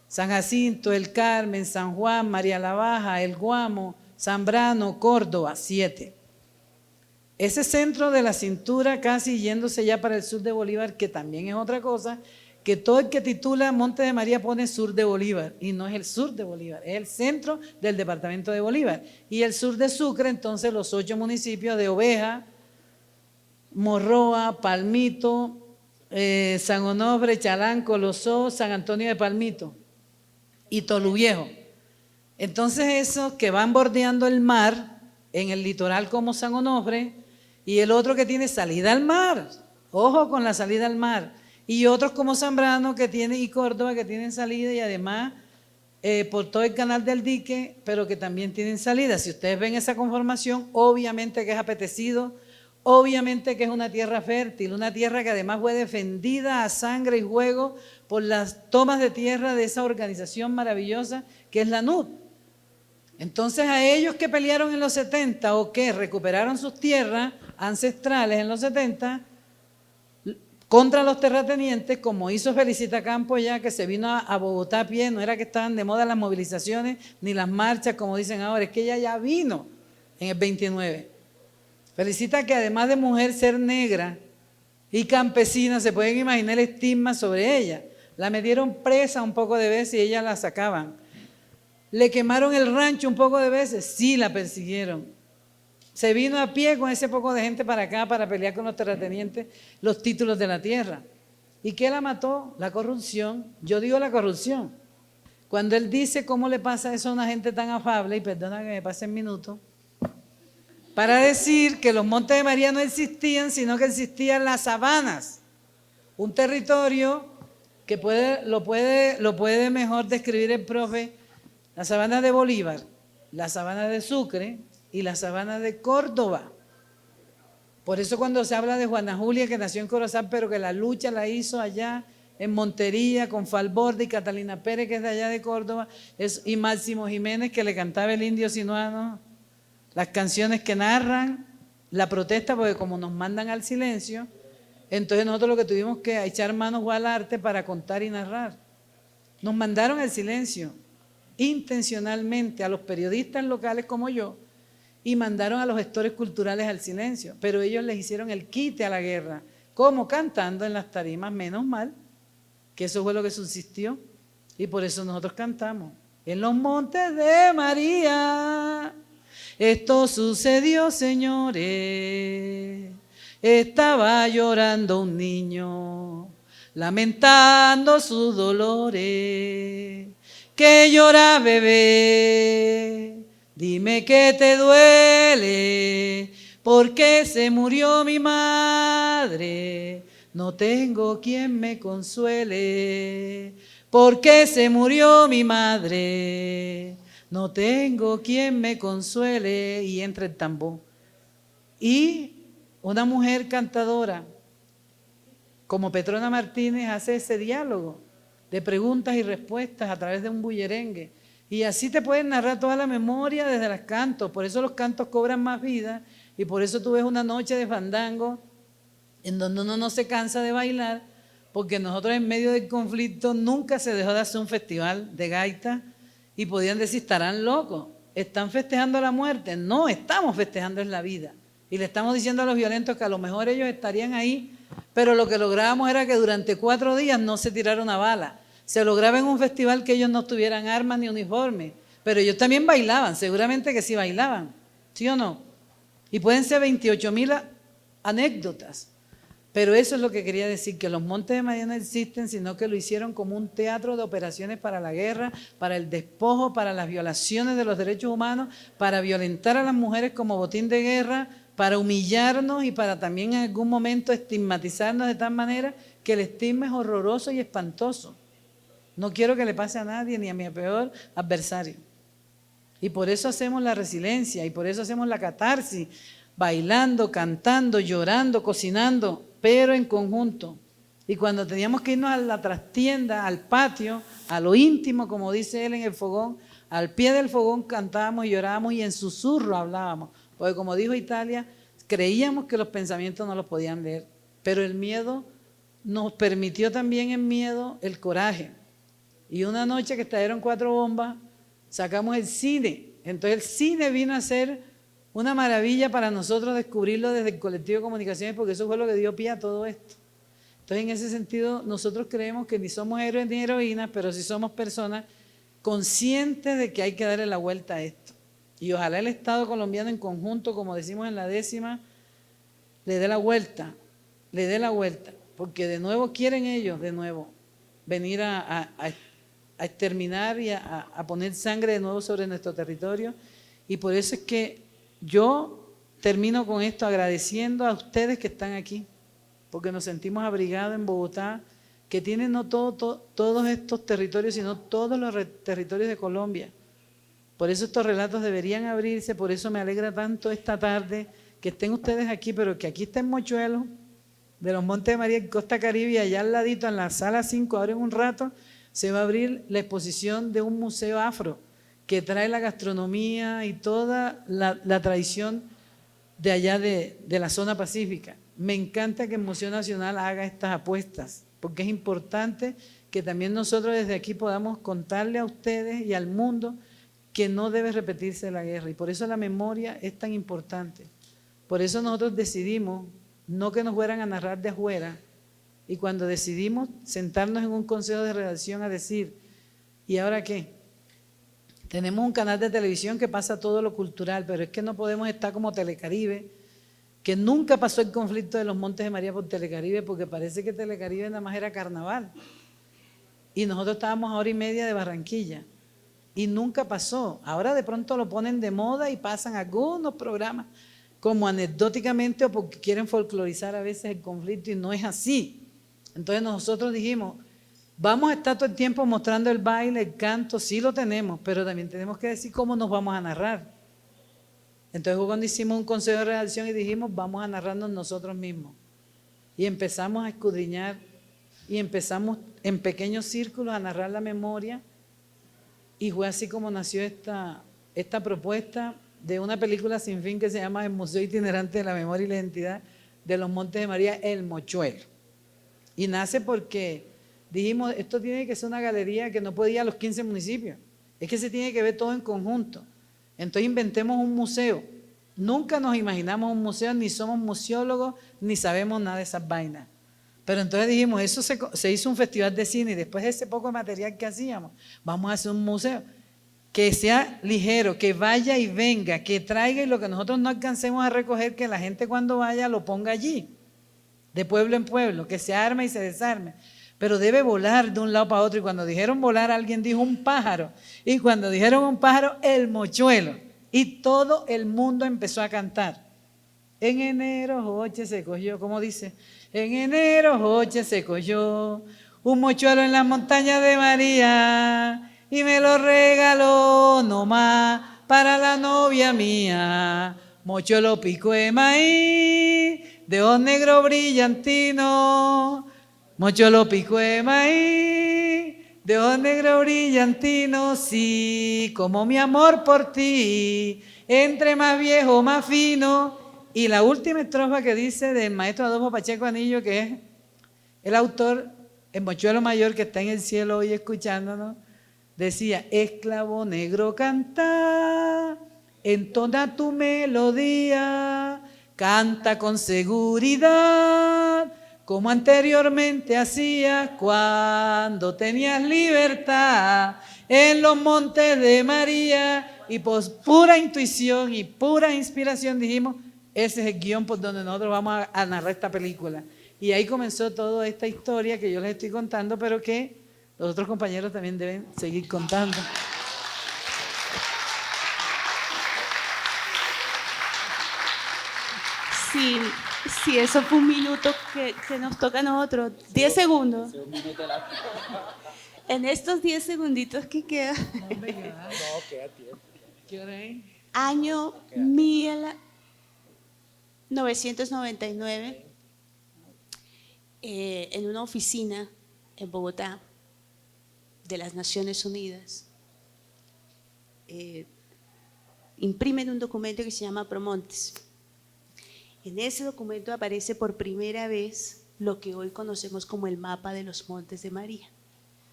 Speaker 5: San Jacinto, El Carmen, San Juan, María la Baja, El Guamo, Zambrano, Córdoba, 7. Ese centro de la cintura casi yéndose ya para el sur de Bolívar, que también es otra cosa, que todo el que titula Monte de María pone sur de Bolívar, y no es el sur de Bolívar, es el centro del departamento de Bolívar. Y el sur de Sucre, entonces los 8 municipios de Oveja, Morroa, Palmito, San Onofre, Chalán, Colosó, San Antonio de Palmito y Toluviejo. Entonces esos que van bordeando el mar en el litoral como San Onofre, y el otro que tiene salida al mar, ojo con la salida al mar, y otros como Zambrano que tiene, y Córdoba, que tienen salida, y además por todo el canal del dique, pero que también tienen salida. Si ustedes ven esa conformación, obviamente que es apetecido, obviamente que es una tierra fértil, una tierra que además fue defendida a sangre y juego por las tomas de tierra de esa organización maravillosa que es la NUD. Entonces a ellos que pelearon en los 70 o que recuperaron sus tierras ancestrales en los 70 contra los terratenientes, como hizo Felicita Campos ya, que se vino a Bogotá a pie, no era que estaban de moda las movilizaciones ni las marchas como dicen ahora, es que ella ya vino en el 29. Felicita, que además de mujer, ser negra y campesina, se pueden imaginar el estigma sobre ella. La metieron presa un poco de veces y ella la sacaban. Le quemaron el rancho un poco de veces, sí la persiguieron. Se vino a pie con ese poco de gente para acá para pelear con los terratenientes los títulos de la tierra. ¿Y qué la mató? La corrupción. Yo digo la corrupción. Cuando él dice cómo le pasa eso a una gente tan afable, y perdona que me pase en minutos, para decir que los Montes de María no existían, sino que existían las sabanas, un territorio que lo puede mejor describir el profe, la sabana de Bolívar, la sabana de Sucre y la sabana de Córdoba. Por eso cuando se habla de Juana Julia, que nació en Corozal, pero que la lucha la hizo allá en Montería con Falborde y Catalina Pérez, que es de allá de Córdoba, y Máximo Jiménez, que le cantaba el indio sinuano, las canciones que narran la protesta, porque como nos mandan al silencio, Entonces nosotros lo que tuvimos que echar manos al arte para contar y narrar. Nos mandaron al silencio intencionalmente a los periodistas locales como yo y mandaron a los gestores culturales al silencio, pero ellos les hicieron el quite a la guerra, como cantando en las tarimas, menos mal, que eso fue lo que subsistió y por eso nosotros cantamos. En los montes de María, esto sucedió, señores, estaba llorando un niño, lamentando sus dolores. Que llora, bebé, dime qué te duele, porque se murió mi madre, no tengo quien me consuele, porque se murió mi madre, no tengo quien me consuele, y entra el tambor. Y una mujer cantadora, como Petrona Martínez, hace ese diálogo de preguntas y respuestas a través de un bullerengue. Y así te pueden narrar toda la memoria desde los cantos. Por eso los cantos cobran más vida y por eso tú ves una noche de fandango en donde uno no se cansa de bailar, porque nosotros en medio del conflicto nunca se dejó de hacer un festival de gaita y podían decir, estarán locos, están festejando la muerte. No, estamos festejando en la vida. Y le estamos diciendo a los violentos que a lo mejor ellos estarían ahí, pero lo que lográbamos era que durante 4 días no se tirara una bala. Se lograba en un festival que ellos no tuvieran armas ni uniformes, pero ellos también bailaban, seguramente que sí bailaban, ¿sí o no? Y pueden ser 28,000 anécdotas, pero eso es lo que quería decir, que los Montes de María no existen, sino que lo hicieron como un teatro de operaciones para la guerra, para el despojo, para las violaciones de los derechos humanos, para violentar a las mujeres como botín de guerra, para humillarnos y para también en algún momento estigmatizarnos de tal manera que el estigma es horroroso y espantoso. No quiero que le pase a nadie ni a mi peor adversario. Y por eso hacemos la resiliencia y por eso hacemos la catarsis, bailando, cantando, llorando, cocinando, pero en conjunto. Y cuando teníamos que irnos a la trastienda, al patio, a lo íntimo, como dice él en el fogón, al pie del fogón cantábamos y llorábamos y en susurro hablábamos. Porque como dijo Italia, creíamos que los pensamientos no los podían leer, pero el miedo nos permitió también en miedo el coraje. Y una noche que estallaron 4 bombas, sacamos el cine. Entonces el cine vino a ser una maravilla para nosotros descubrirlo desde el colectivo de comunicaciones, porque eso fue lo que dio pie a todo esto. Entonces en ese sentido nosotros creemos que ni somos héroes ni heroínas, pero sí somos personas conscientes de que hay que darle la vuelta a esto. Y ojalá el Estado colombiano en conjunto, como decimos en la 10ª, le dé la vuelta, porque de nuevo quieren ellos, de nuevo, venir a exterminar y a poner sangre de nuevo sobre nuestro territorio. Y por eso es que yo termino con esto agradeciendo a ustedes que están aquí, porque nos sentimos abrigados en Bogotá, que tienen no todos estos territorios, sino todos los territorios de Colombia. Por eso estos relatos deberían abrirse, por eso me alegra tanto esta tarde que estén ustedes aquí, pero que aquí está en Mochuelo, de los Montes de María, en Costa Caribe, y allá al ladito, en la sala 5, ahora en un rato, se va a abrir la exposición de un museo afro, que trae la gastronomía y toda la tradición de allá de la zona pacífica. Me encanta que el Museo Nacional haga estas apuestas, porque es importante que también nosotros desde aquí podamos contarle a ustedes y al mundo que no debe repetirse la guerra, y por eso la memoria es tan importante. Por eso nosotros decidimos no que nos fueran a narrar de afuera, y cuando decidimos sentarnos en un consejo de redacción a decir, ¿y ahora qué? Tenemos un canal de televisión que pasa todo lo cultural, pero es que no podemos estar como Telecaribe, que nunca pasó el conflicto de los Montes de María por Telecaribe, porque parece que Telecaribe nada más era carnaval, y nosotros estábamos a 1:30 de Barranquilla, y nunca pasó. Ahora de pronto lo ponen de moda y pasan algunos programas como anecdóticamente o porque quieren folclorizar a veces el conflicto, y no es así. Entonces nosotros dijimos, vamos a estar todo el tiempo mostrando el baile, el canto, sí lo tenemos, pero también tenemos que decir cómo nos vamos a narrar. Entonces cuando hicimos un consejo de redacción y dijimos, vamos a narrarnos nosotros mismos. Y empezamos a escudriñar y empezamos en pequeños círculos a narrar la memoria, y fue así como nació esta propuesta de una película sin fin que se llama El Museo Itinerante de la Memoria y la Identidad, de los Montes de María, El Mochuelo. Y nace porque dijimos, esto tiene que ser una galería que no puede ir a los 15 municipios, es que se tiene que ver todo en conjunto. Entonces inventemos un museo. Nunca nos imaginamos un museo, ni somos museólogos, ni sabemos nada de esas vainas. Pero entonces dijimos, eso se hizo un festival de cine y después de ese poco de material que hacíamos, vamos a hacer un museo que sea ligero, que vaya y venga, que traiga y lo que nosotros no alcancemos a recoger, que la gente cuando vaya lo ponga allí, de pueblo en pueblo, que se arme y se desarme. Pero debe volar de un lado para otro. Y cuando dijeron volar, alguien dijo un pájaro. Y cuando dijeron un pájaro, el mochuelo. Y todo el mundo empezó a cantar. En enero Joche se cogió, ¿cómo dice? En enero Joche se cogió un mochuelo en las montañas de María y me lo regaló nomás para la novia mía. Mochuelo pico de maíz, de ojos negros brillantinos. Mochuelo pico de maíz, de ojos negros brillantinos, sí, como mi amor por ti, entre más viejo, más fino. Y la última estrofa que dice del maestro Adolfo Pacheco Anillo, que es el autor, el mochuelo mayor que está en el cielo hoy escuchándonos, decía, esclavo negro canta, entona tu melodía, canta con seguridad, como anteriormente hacías cuando tenías libertad en los montes de María. Y por pura intuición y pura inspiración dijimos, ese es el guión por donde nosotros vamos a narrar esta película. Y ahí comenzó toda esta historia que yo les estoy contando, pero que los otros compañeros también deben seguir contando.
Speaker 4: Sí, eso fue un minuto que nos toca a nosotros. 10 segundos. En estos 10 segunditos que quedan.
Speaker 2: No, queda tiempo.
Speaker 5: ¿Qué hora es?
Speaker 4: Año 1999, en una oficina en Bogotá de las Naciones Unidas, imprimen un documento que se llama Promontes. En ese documento aparece por primera vez lo que hoy conocemos como el mapa de los Montes de María,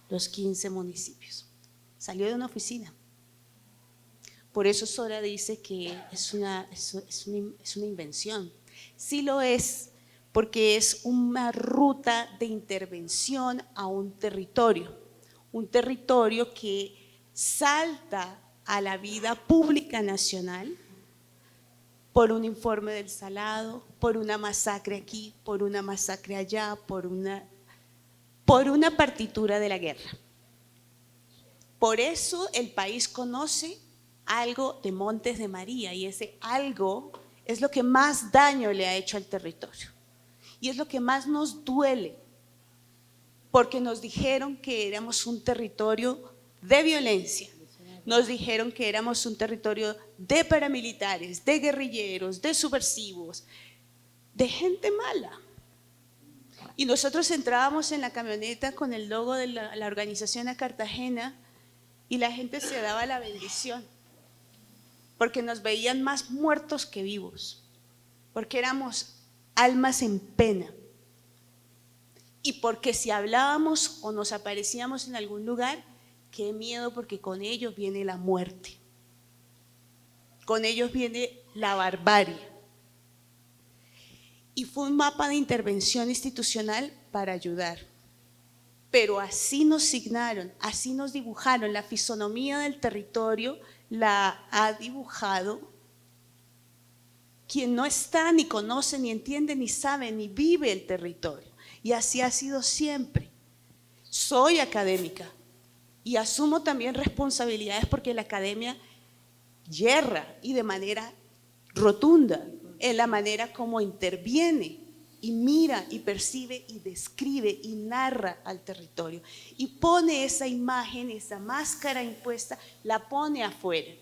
Speaker 4: los 15 municipios. Salió de una oficina. Por eso Sora dice que es una invención. Sí lo es, porque es una ruta de intervención a un territorio que salta a la vida pública nacional por un informe del Salado, por una masacre aquí, por una masacre allá, por una partitura de la guerra. Por eso el país conoce algo de Montes de María y ese algo es lo que más daño le ha hecho al territorio y es lo que más nos duele, porque nos dijeron que éramos un territorio de violencia, nos dijeron que éramos un territorio de paramilitares, de guerrilleros, de subversivos, de gente mala. Y nosotros entrábamos en la camioneta con el logo de la organización a Cartagena y la gente se daba la bendición, porque nos veían más muertos que vivos, porque éramos almas en pena y porque si hablábamos o nos aparecíamos en algún lugar, qué miedo, porque con ellos viene la muerte, con ellos viene la barbarie. Y fue un mapa de intervención institucional para ayudar, pero así nos signaron, así nos dibujaron, la fisonomía del territorio la ha dibujado quien no está, ni conoce, ni entiende, ni sabe, ni vive el territorio. Y así ha sido siempre. Soy académica y asumo también responsabilidades porque la academia yerra y de manera rotunda en la manera como interviene y mira y percibe y describe y narra al territorio y pone esa imagen, esa máscara impuesta, la pone afuera.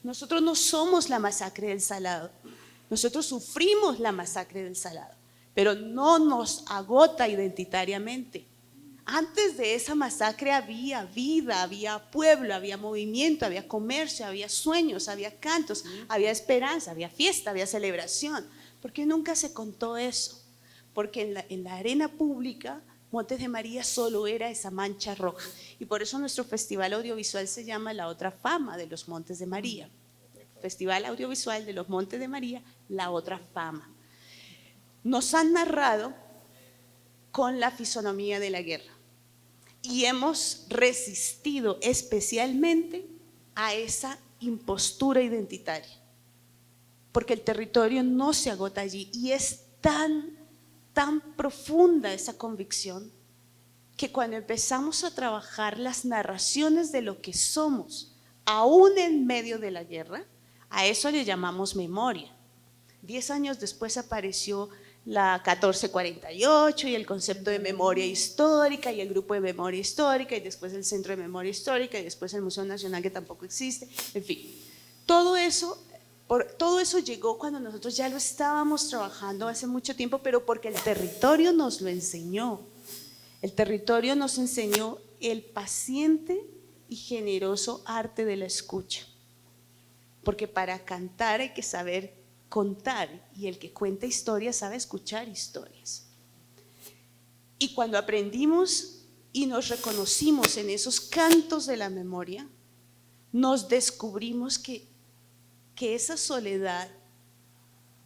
Speaker 4: Nosotros no somos la masacre del Salado, nosotros sufrimos la masacre del Salado, pero no nos agota identitariamente. Antes de esa masacre había vida, había pueblo, había movimiento, había comercio, había sueños, había cantos, había esperanza, había fiesta, había celebración. ¿Por qué nunca se contó eso? Porque en la arena pública, Montes de María solo era esa mancha roja. Y por eso nuestro festival audiovisual se llama La Otra Fama de los Montes de María. Festival Audiovisual de los Montes de María, La Otra Fama. Nos han narrado con la fisonomía de la guerra y hemos resistido especialmente a esa impostura identitaria, porque el territorio no se agota allí y es tan profunda esa convicción que cuando empezamos a trabajar las narraciones de lo que somos, aún en medio de la guerra, a eso le llamamos memoria. 10 años después apareció la 1448 y el concepto de memoria histórica y el grupo de memoria histórica y después el Centro de Memoria Histórica y después el Museo Nacional, que tampoco existe. En fin, todo eso llegó cuando nosotros ya lo estábamos trabajando hace mucho tiempo, pero porque el territorio nos lo enseñó. El territorio nos enseñó el paciente y generoso arte de la escucha. Porque para cantar hay que saber contar y el que cuenta historias sabe escuchar historias. Y cuando aprendimos y nos reconocimos en esos cantos de la memoria, nos descubrimos que esa soledad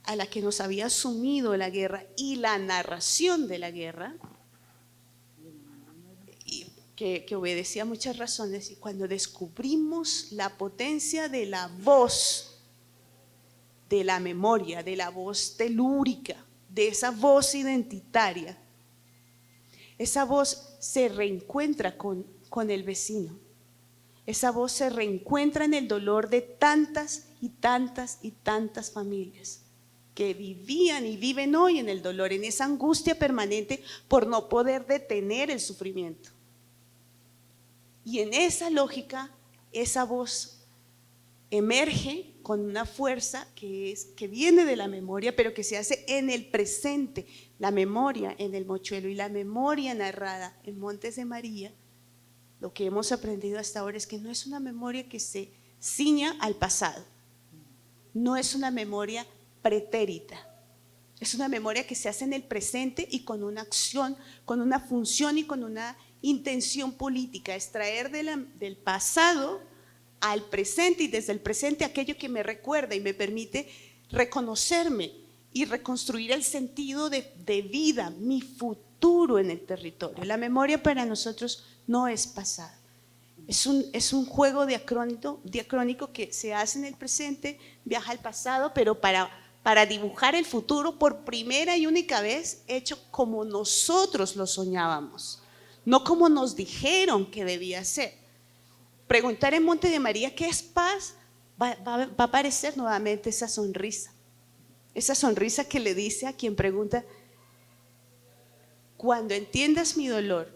Speaker 4: a la que nos había sumido la guerra y la narración de la guerra, que obedecía a muchas razones, y cuando descubrimos la potencia de la voz, de la memoria, de la voz telúrica, de esa voz identitaria, esa voz se reencuentra con el vecino. Esa voz se reencuentra en el dolor de tantas y tantas y tantas familias que vivían y viven hoy en el dolor, en esa angustia permanente por no poder detener el sufrimiento. Y en esa lógica, esa voz emerge con una fuerza que viene de la memoria, pero que se hace en el presente. La memoria en el Mochuelo y la memoria narrada en Montes de María, lo que hemos aprendido hasta ahora es que no es una memoria que se ciña al pasado, no es una memoria pretérita, es una memoria que se hace en el presente y con una acción, con una función y con una intención política, es traer del pasado al presente y desde el presente aquello que me recuerda y me permite reconocerme y reconstruir el sentido de vida, mi futuro en el territorio. La memoria para nosotros no es pasado, es un juego diacrónico que se hace en el presente, viaja al pasado, pero para dibujar el futuro por primera y única vez hecho como nosotros lo soñábamos, no como nos dijeron que debía ser. Preguntar en Monte de María qué es paz, va a aparecer nuevamente esa sonrisa que le dice a quien pregunta: cuando entiendas mi dolor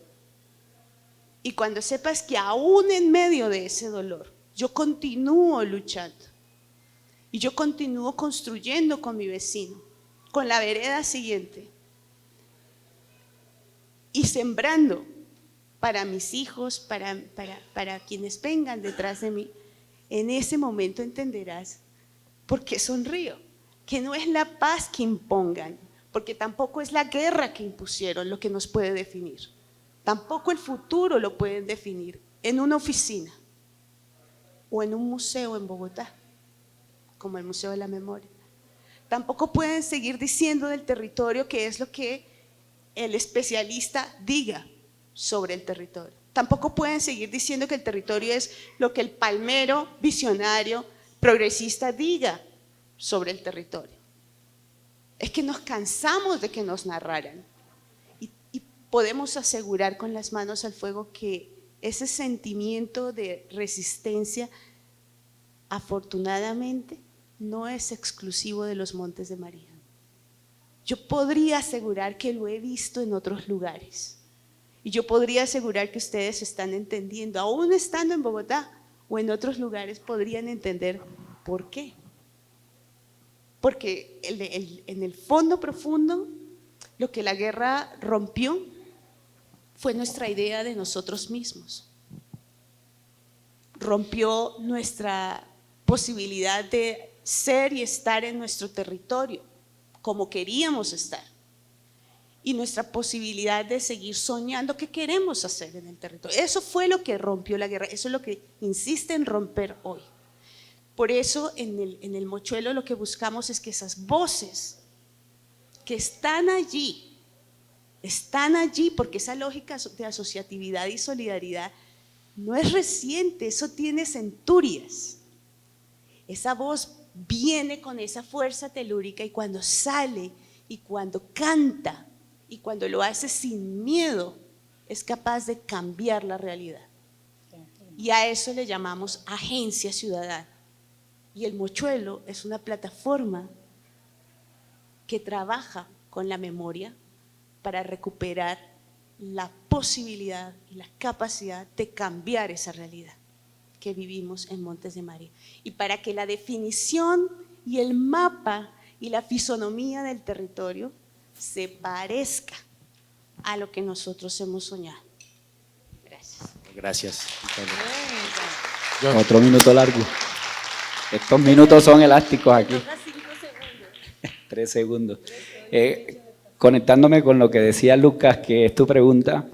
Speaker 4: y cuando sepas que aún en medio de ese dolor yo continúo luchando y yo continúo construyendo con mi vecino, con la vereda siguiente y sembrando para mis hijos, para quienes vengan detrás de mí, en ese momento entenderás por qué sonrío, que no es la paz que impongan, porque tampoco es la guerra que impusieron lo que nos puede definir, tampoco el futuro lo pueden definir en una oficina o en un museo en Bogotá, como el Museo de la Memoria. Tampoco pueden seguir diciendo del territorio que es lo que el especialista diga sobre el territorio. Tampoco pueden seguir diciendo que el territorio es lo que el palmero visionario progresista diga sobre el territorio. Es que nos cansamos de que nos narraran y podemos asegurar con las manos al fuego que ese sentimiento de resistencia afortunadamente no es exclusivo de los Montes de María. Yo podría asegurar que lo he visto en otros lugares. Y yo podría asegurar que ustedes están entendiendo, aún estando en Bogotá o en otros lugares, podrían entender por qué. Porque en el fondo profundo, lo que la guerra rompió fue nuestra idea de nosotros mismos. Rompió nuestra posibilidad de ser y estar en nuestro territorio como queríamos estar y nuestra posibilidad de seguir soñando qué queremos hacer en el territorio. Eso fue lo que rompió la guerra, eso es lo que insiste en romper hoy. Por eso en el Mochuelo lo que buscamos es que esas voces que están allí porque esa lógica de asociatividad y solidaridad no es reciente, eso tiene centurias. Esa voz viene con esa fuerza telúrica y cuando sale y cuando canta y cuando lo hace sin miedo, es capaz de cambiar la realidad. Y a eso le llamamos agencia ciudadana. Y el Mochuelo es una plataforma que trabaja con la memoria para recuperar la posibilidad y la capacidad de cambiar esa realidad que vivimos en Montes de María. Y para que la definición y el mapa y la fisonomía del territorio se parezca a lo que nosotros hemos soñado. Gracias.
Speaker 2: Gracias.
Speaker 3: Otro minuto largo. Estos minutos son elásticos aquí. 3 segundos. Conectándome con lo que decía Lucas, que es tu pregunta,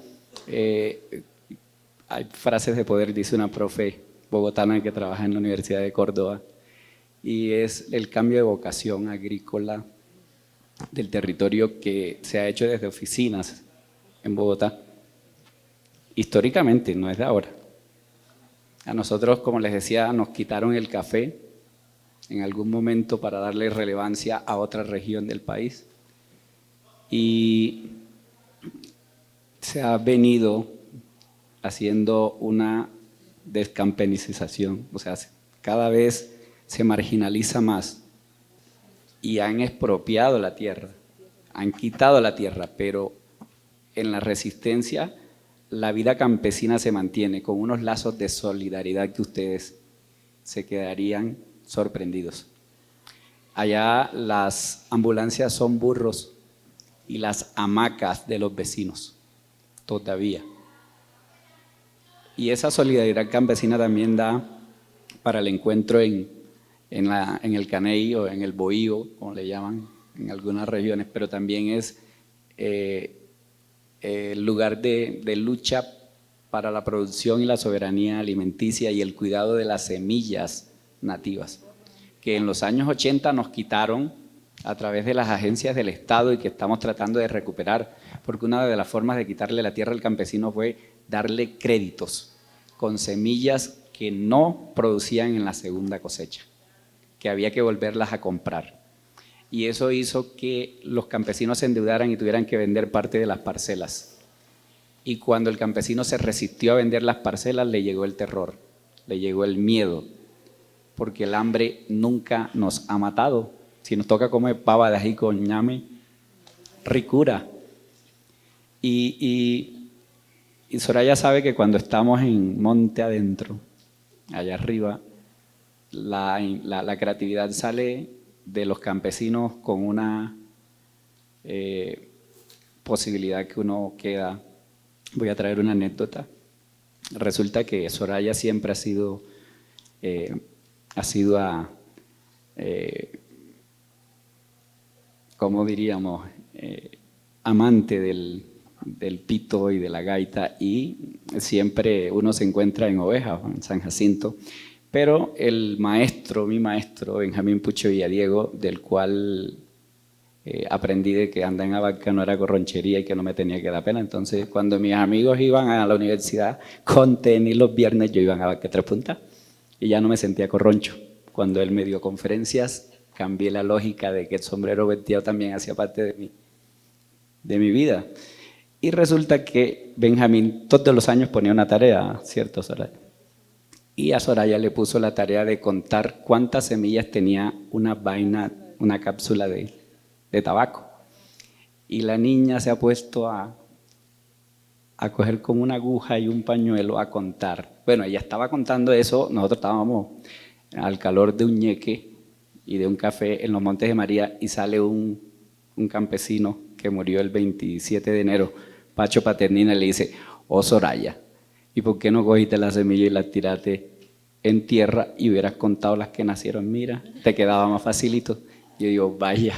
Speaker 3: hay frases de poder, dice una profe bogotana que trabaja en la Universidad de Córdoba, y es el cambio de vocación agrícola del territorio que se ha hecho desde oficinas en Bogotá. Históricamente, no es de ahora. A nosotros, como les decía, nos quitaron el café en algún momento para darle relevancia a otra región del país. Y se ha venido haciendo una descampanización, o sea, cada vez se marginaliza más y han expropiado la tierra, han quitado la tierra, pero en la resistencia la vida campesina se mantiene con unos lazos de solidaridad que ustedes se quedarían sorprendidos. Allá las ambulancias son burros y las hamacas de los vecinos, todavía. Y esa solidaridad campesina también da para el encuentro en el Caney o en el Bohío, como le llaman en algunas regiones, pero también es el lugar de lucha para la producción y la soberanía alimenticia y el cuidado de las semillas nativas, que en los años 80 nos quitaron a través de las agencias del Estado y que estamos tratando de recuperar, porque una de las formas de quitarle la tierra al campesino fue darle créditos con semillas que no producían en la segunda cosecha, que había que volverlas a comprar. Y eso hizo que los campesinos se endeudaran y tuvieran que vender parte de las parcelas. Y cuando el campesino se resistió a vender las parcelas, le llegó el terror, le llegó el miedo, porque el hambre nunca nos ha matado. Si nos toca comer pava de ají con ñame, ricura. Y Soraya sabe que cuando estamos en monte adentro, allá arriba, la creatividad sale de los campesinos con una posibilidad que uno queda. Voy a traer una anécdota. Resulta que Soraya siempre ha sido ¿cómo diríamos? Amante del pito y de la gaita, y siempre uno se encuentra en Oveja, en San Jacinto, pero mi maestro, Benjamín Pucho Villadiego, del cual aprendí de que andar en Abarca no era corronchería y que no me tenía que dar pena. Entonces, cuando mis amigos iban a la universidad con tenis los viernes, yo iba a Abarca 3 Puntas y ya no me sentía corroncho. Cuando él me dio conferencias, cambié la lógica de que el sombrero venteado también hacía parte de mi vida. Y resulta que Benjamín todos los años ponía una tarea, ¿cierto, Soraya? Y a Soraya le puso la tarea de contar cuántas semillas tenía una cápsula de tabaco. Y la niña se ha puesto a coger como una aguja y un pañuelo a contar. Bueno, ella estaba contando eso, nosotros estábamos al calor de un ñeque y de un café en los Montes de María, y sale un campesino que murió el 27 de enero, Pacho Paternina, le dice: oh Soraya, ¿y por qué no cogiste la semilla y la tiraste en tierra y hubieras contado las que nacieron? Mira, te quedaba más facilito. Yo digo, vaya,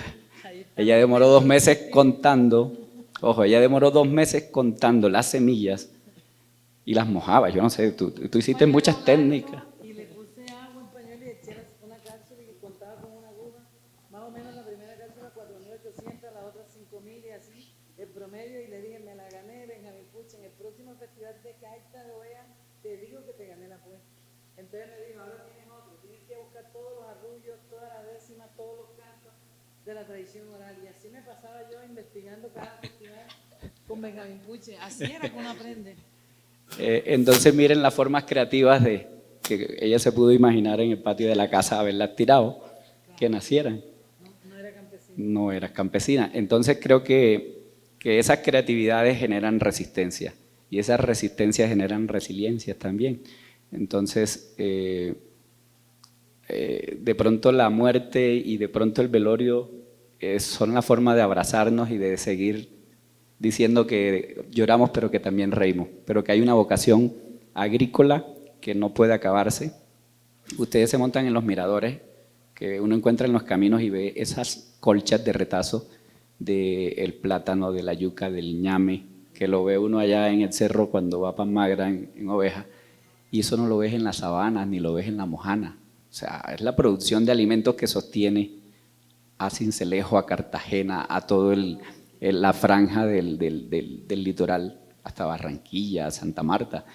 Speaker 3: Ella demoró 2 meses contando, ojo, ella demoró 2 meses contando las semillas y las mojaba. Yo no sé, tú hiciste muchas técnicas.
Speaker 5: Y le puse agua en pañuelo y eché una cápsula y contaba con una aguja. Más o menos la primera cápsula 4.800, la otra 5.000 y así, el promedio. Y le dije, me la gané, Benjamín Puche, en el próximo festival de Caita de Oveja, te digo que te gané la apuesta. Entonces me dijo, ahora tienes otro, tienes que buscar todos los arrullos, todas las décimas, todos los cantos de la tradición oral. Y así me pasaba yo investigando cada festival con Benjamín Puche. Así era que uno aprende.
Speaker 3: Entonces miren las formas creativas de que ella se pudo imaginar en el patio de la casa haberlas tirado, que nacieran.
Speaker 5: No era campesino.
Speaker 3: No eras campesina. Entonces creo que esas creatividades generan resistencia y esas resistencias generan resiliencia también. Entonces, de pronto la muerte y de pronto el velorio son la forma de abrazarnos y de seguir diciendo que lloramos pero que también reímos, pero que hay una vocación agrícola que no puede acabarse. Ustedes se montan en los miradores que uno encuentra en los caminos y ve esas colchas de retazo del plátano, de la yuca, del ñame, que lo ve uno allá en el cerro cuando va a Panmagra en Oveja, y eso no lo ves en las sabanas ni lo ves en la Mojana. O sea, es la producción de alimentos que sostiene a Sincelejo, a Cartagena, a todo la franja del litoral, hasta Barranquilla, Santa Marta.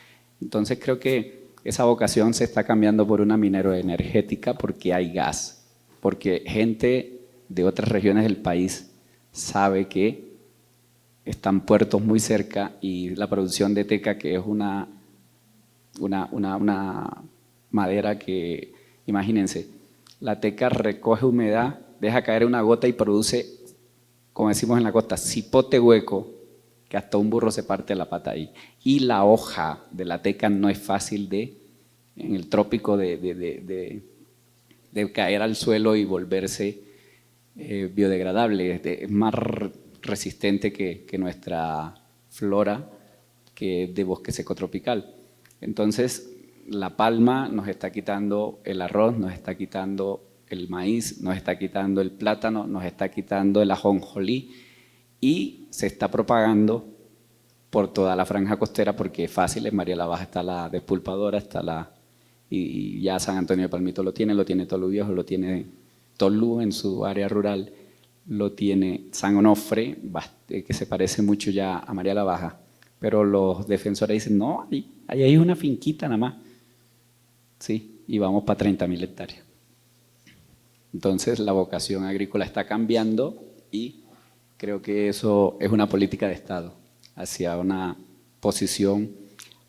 Speaker 3: Entonces creo que esa vocación se está cambiando por una mineroenergética porque hay gas, porque gente de otras regiones del país sabe que están puertos muy cerca y la producción de teca, que es una madera que, imagínense, la teca recoge humedad, deja caer una gota y produce, como decimos en la costa, cipote hueco, que hasta un burro se parte la pata ahí. Y la hoja de la teca no es fácil en el trópico de caer al suelo y volverse biodegradable. Es más resistente que nuestra flora, que es de bosque seco tropical. Entonces, la palma nos está quitando el arroz, nos está quitando el maíz, nos está quitando el plátano, nos está quitando el ajonjolí y se está propagando por toda la franja costera porque es fácil. En María la Baja está la despulpadora, y ya San Antonio de Palmito lo tiene Tolú Viejo, lo tiene Tolú en su área rural, lo tiene San Onofre, que se parece mucho ya a María la Baja, pero los defensores dicen, no, ahí hay una finquita nada más, sí, y vamos para 30.000 hectáreas. Entonces la vocación agrícola está cambiando y creo que eso es una política de Estado hacia una posición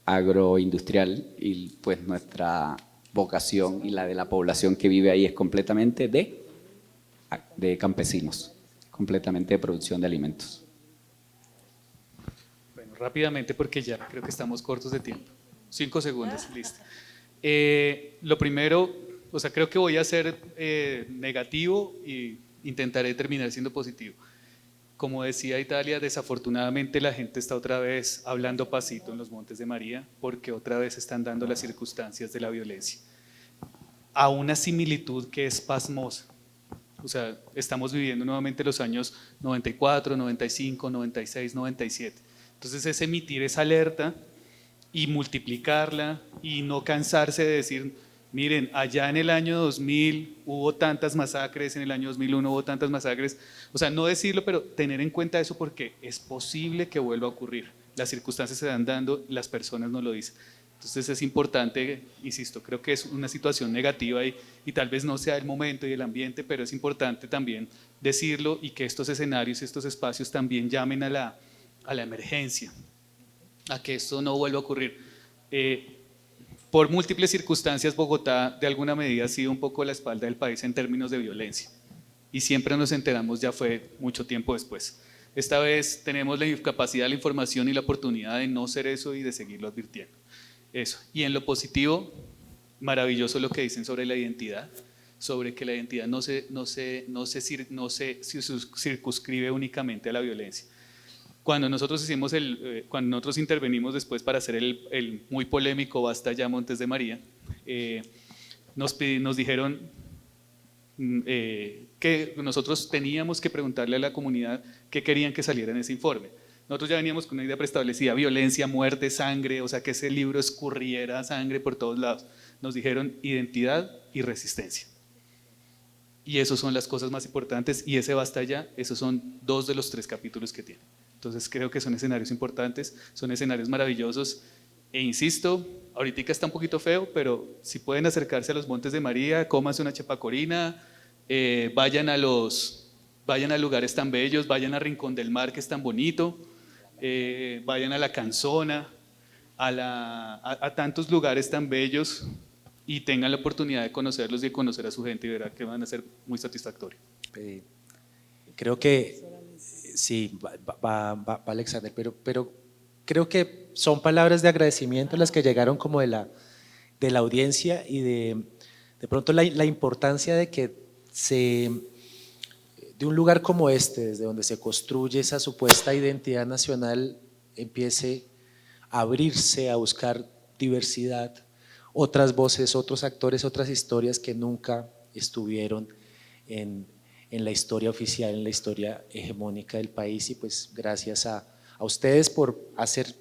Speaker 3: agroindustrial, y pues nuestra vocación y la de la población que vive ahí es completamente de campesinos, completamente de producción de alimentos.
Speaker 6: Bueno, rápidamente porque ya creo que estamos cortos de tiempo. 5 segundos, listo. Lo primero, o sea, creo que voy a ser negativo y intentaré terminar siendo positivo. Como decía Italia, desafortunadamente la gente está otra vez hablando pasito en los Montes de María porque otra vez están dando las circunstancias de la violencia. A una similitud que es pasmosa. O sea, estamos viviendo nuevamente los años 94, 95, 96, 97. Entonces es emitir esa alerta y multiplicarla y no cansarse de decir, miren, allá en el año 2000 hubo tantas masacres, en el año 2001 hubo tantas masacres. O sea, no decirlo, pero tener en cuenta eso porque es posible que vuelva a ocurrir. Las circunstancias se dan dando, las personas no lo dicen. Entonces es importante, insisto, creo que es una situación negativa y tal vez no sea el momento y el ambiente, pero es importante también decirlo y que estos escenarios, estos espacios también llamen a la emergencia, a que esto no vuelva a ocurrir. Por múltiples circunstancias, Bogotá de alguna medida ha sido un poco la espalda del país en términos de violencia y siempre nos enteramos, ya fue mucho tiempo después. Esta vez tenemos la capacidad, la información y la oportunidad de no ser eso y de seguirlo advirtiendo. Eso. Y en lo positivo, maravilloso lo que dicen sobre la identidad, sobre que la identidad no se circunscribe únicamente a la violencia. Cuando nosotros intervenimos después para hacer el muy polémico Basta ya Montes de María, nos dijeron, que nosotros teníamos que preguntarle a la comunidad qué querían que saliera en ese informe. Nosotros ya veníamos con una idea preestablecida: violencia, muerte, sangre, o sea, que ese libro escurriera sangre por todos lados. Nos dijeron identidad y resistencia. Y esas son las cosas más importantes, y ese Basta Ya, esos son 2 de los 3 capítulos que tiene. Entonces creo que son escenarios importantes, son escenarios maravillosos, e insisto, ahorita está un poquito feo, pero si pueden acercarse a los Montes de María, cómanse una chepacorina, vayan a lugares tan bellos, vayan a Rincón del Mar, que es tan bonito, vayan a La Canzona, a tantos lugares tan bellos, y tengan la oportunidad de conocerlos y de conocer a su gente, y verán que van a ser muy satisfactorios.
Speaker 2: Creo que sí, va Alexander, pero creo que son palabras de agradecimiento las que llegaron como de la audiencia, y de pronto la importancia de que de un lugar como este, desde donde se construye esa supuesta identidad nacional, empiece a abrirse, a buscar diversidad, otras voces, otros actores, otras historias que nunca estuvieron en la historia oficial, en la historia hegemónica del país. Y pues gracias a ustedes por hacer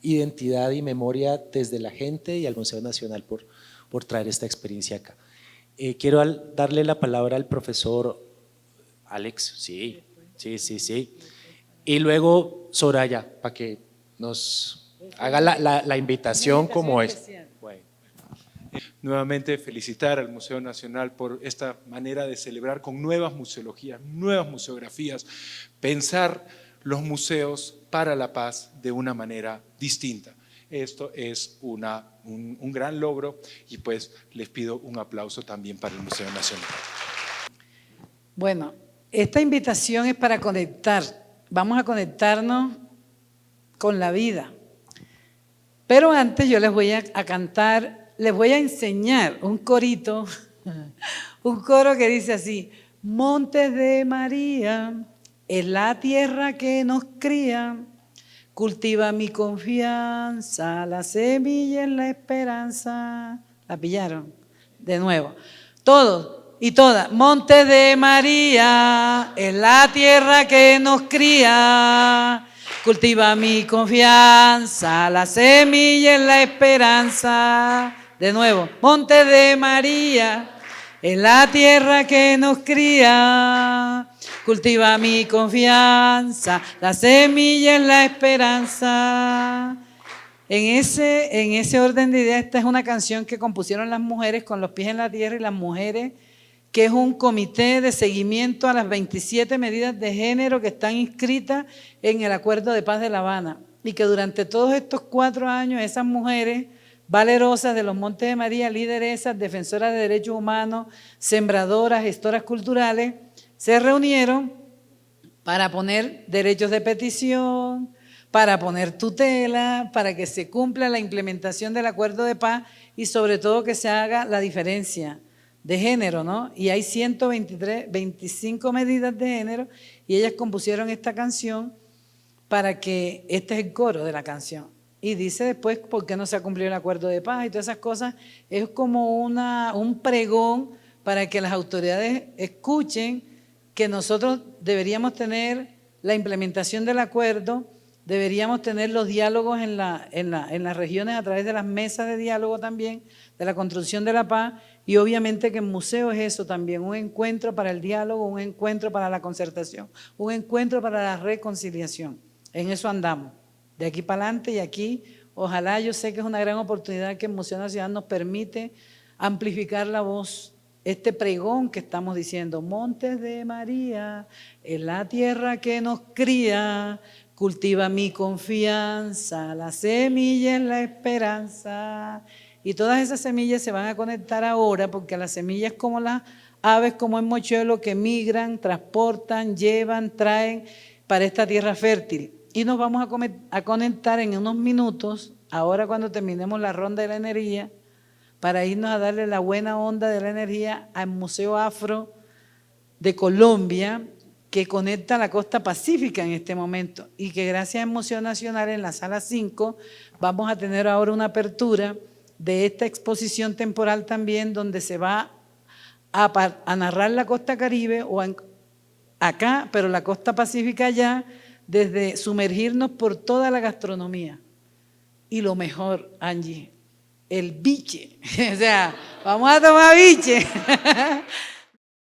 Speaker 2: identidad y memoria desde la gente, y al Museo Nacional por traer esta experiencia acá. Quiero darle la palabra al profesor Alex, sí, y luego Soraya, para que nos haga la invitación como es. Bueno.
Speaker 1: Nuevamente felicitar al Museo Nacional por esta manera de celebrar con nuevas museologías, nuevas museografías, pensar los museos para la paz de una manera distinta. Esto es un gran logro, y pues les pido un aplauso también para el Museo Nacional.
Speaker 5: Bueno, esta invitación es para conectar. Vamos a conectarnos con la vida. Pero antes yo les voy a cantar, les voy a enseñar un corito, un coro que dice así: Montes de María, es la tierra que nos cría, cultiva mi confianza, la semilla es la esperanza. ¿La pillaron? De nuevo. Todos y todas. Montes de María, es la tierra que nos cría, cultiva mi confianza, la semilla es la esperanza. De nuevo. Montes de María, es la tierra que nos cría, cultiva mi confianza, la semilla es la esperanza. En ese orden de ideas, esta es una canción que compusieron las mujeres con los pies en la tierra, y las mujeres, que es un comité de seguimiento a las 27 medidas de género que están inscritas en el Acuerdo de Paz de La Habana, y que durante todos estos 4 años esas mujeres valerosas de los Montes de María, lideresas, defensoras de derechos humanos, sembradoras, gestoras culturales, se reunieron para poner derechos de petición, para poner tutela, para que se cumpla la implementación del acuerdo de paz, y sobre todo que se haga la diferencia de género, ¿no? Y hay 25 medidas de género, y ellas compusieron esta canción para que, este es el coro de la canción. Y dice después por qué no se ha cumplido el acuerdo de paz y todas esas cosas. Es como un pregón para que las autoridades escuchen que nosotros deberíamos tener la implementación del acuerdo, deberíamos tener los diálogos en las regiones a través de las mesas de diálogo también, de la construcción de la paz, y obviamente que el museo es eso también, un encuentro para el diálogo, un encuentro para la concertación, un encuentro para la reconciliación. En eso andamos. De aquí para adelante, y aquí, ojalá, yo sé que es una gran oportunidad que el Museo Nacional nos permite amplificar la voz, este pregón que estamos diciendo: Montes de María, es la tierra que nos cría, cultiva mi confianza, la semilla es la esperanza. Y todas esas semillas se van a conectar ahora, porque las semillas, como las aves, como el mochuelo, que migran, transportan, llevan, traen para esta tierra fértil. Y nos vamos a conectar en unos minutos, ahora cuando terminemos la ronda de la energía, para irnos a darle la buena onda de la energía al Museo Afro de Colombia, que conecta la costa pacífica en este momento, y que gracias al Museo Nacional, en la sala 5, vamos a tener ahora una apertura de esta exposición temporal también, donde se va a narrar la costa Caribe o acá, pero la costa Pacífica allá, desde sumergirnos por toda la gastronomía. Y lo mejor, Angie, el biche. O sea, vamos a tomar biche.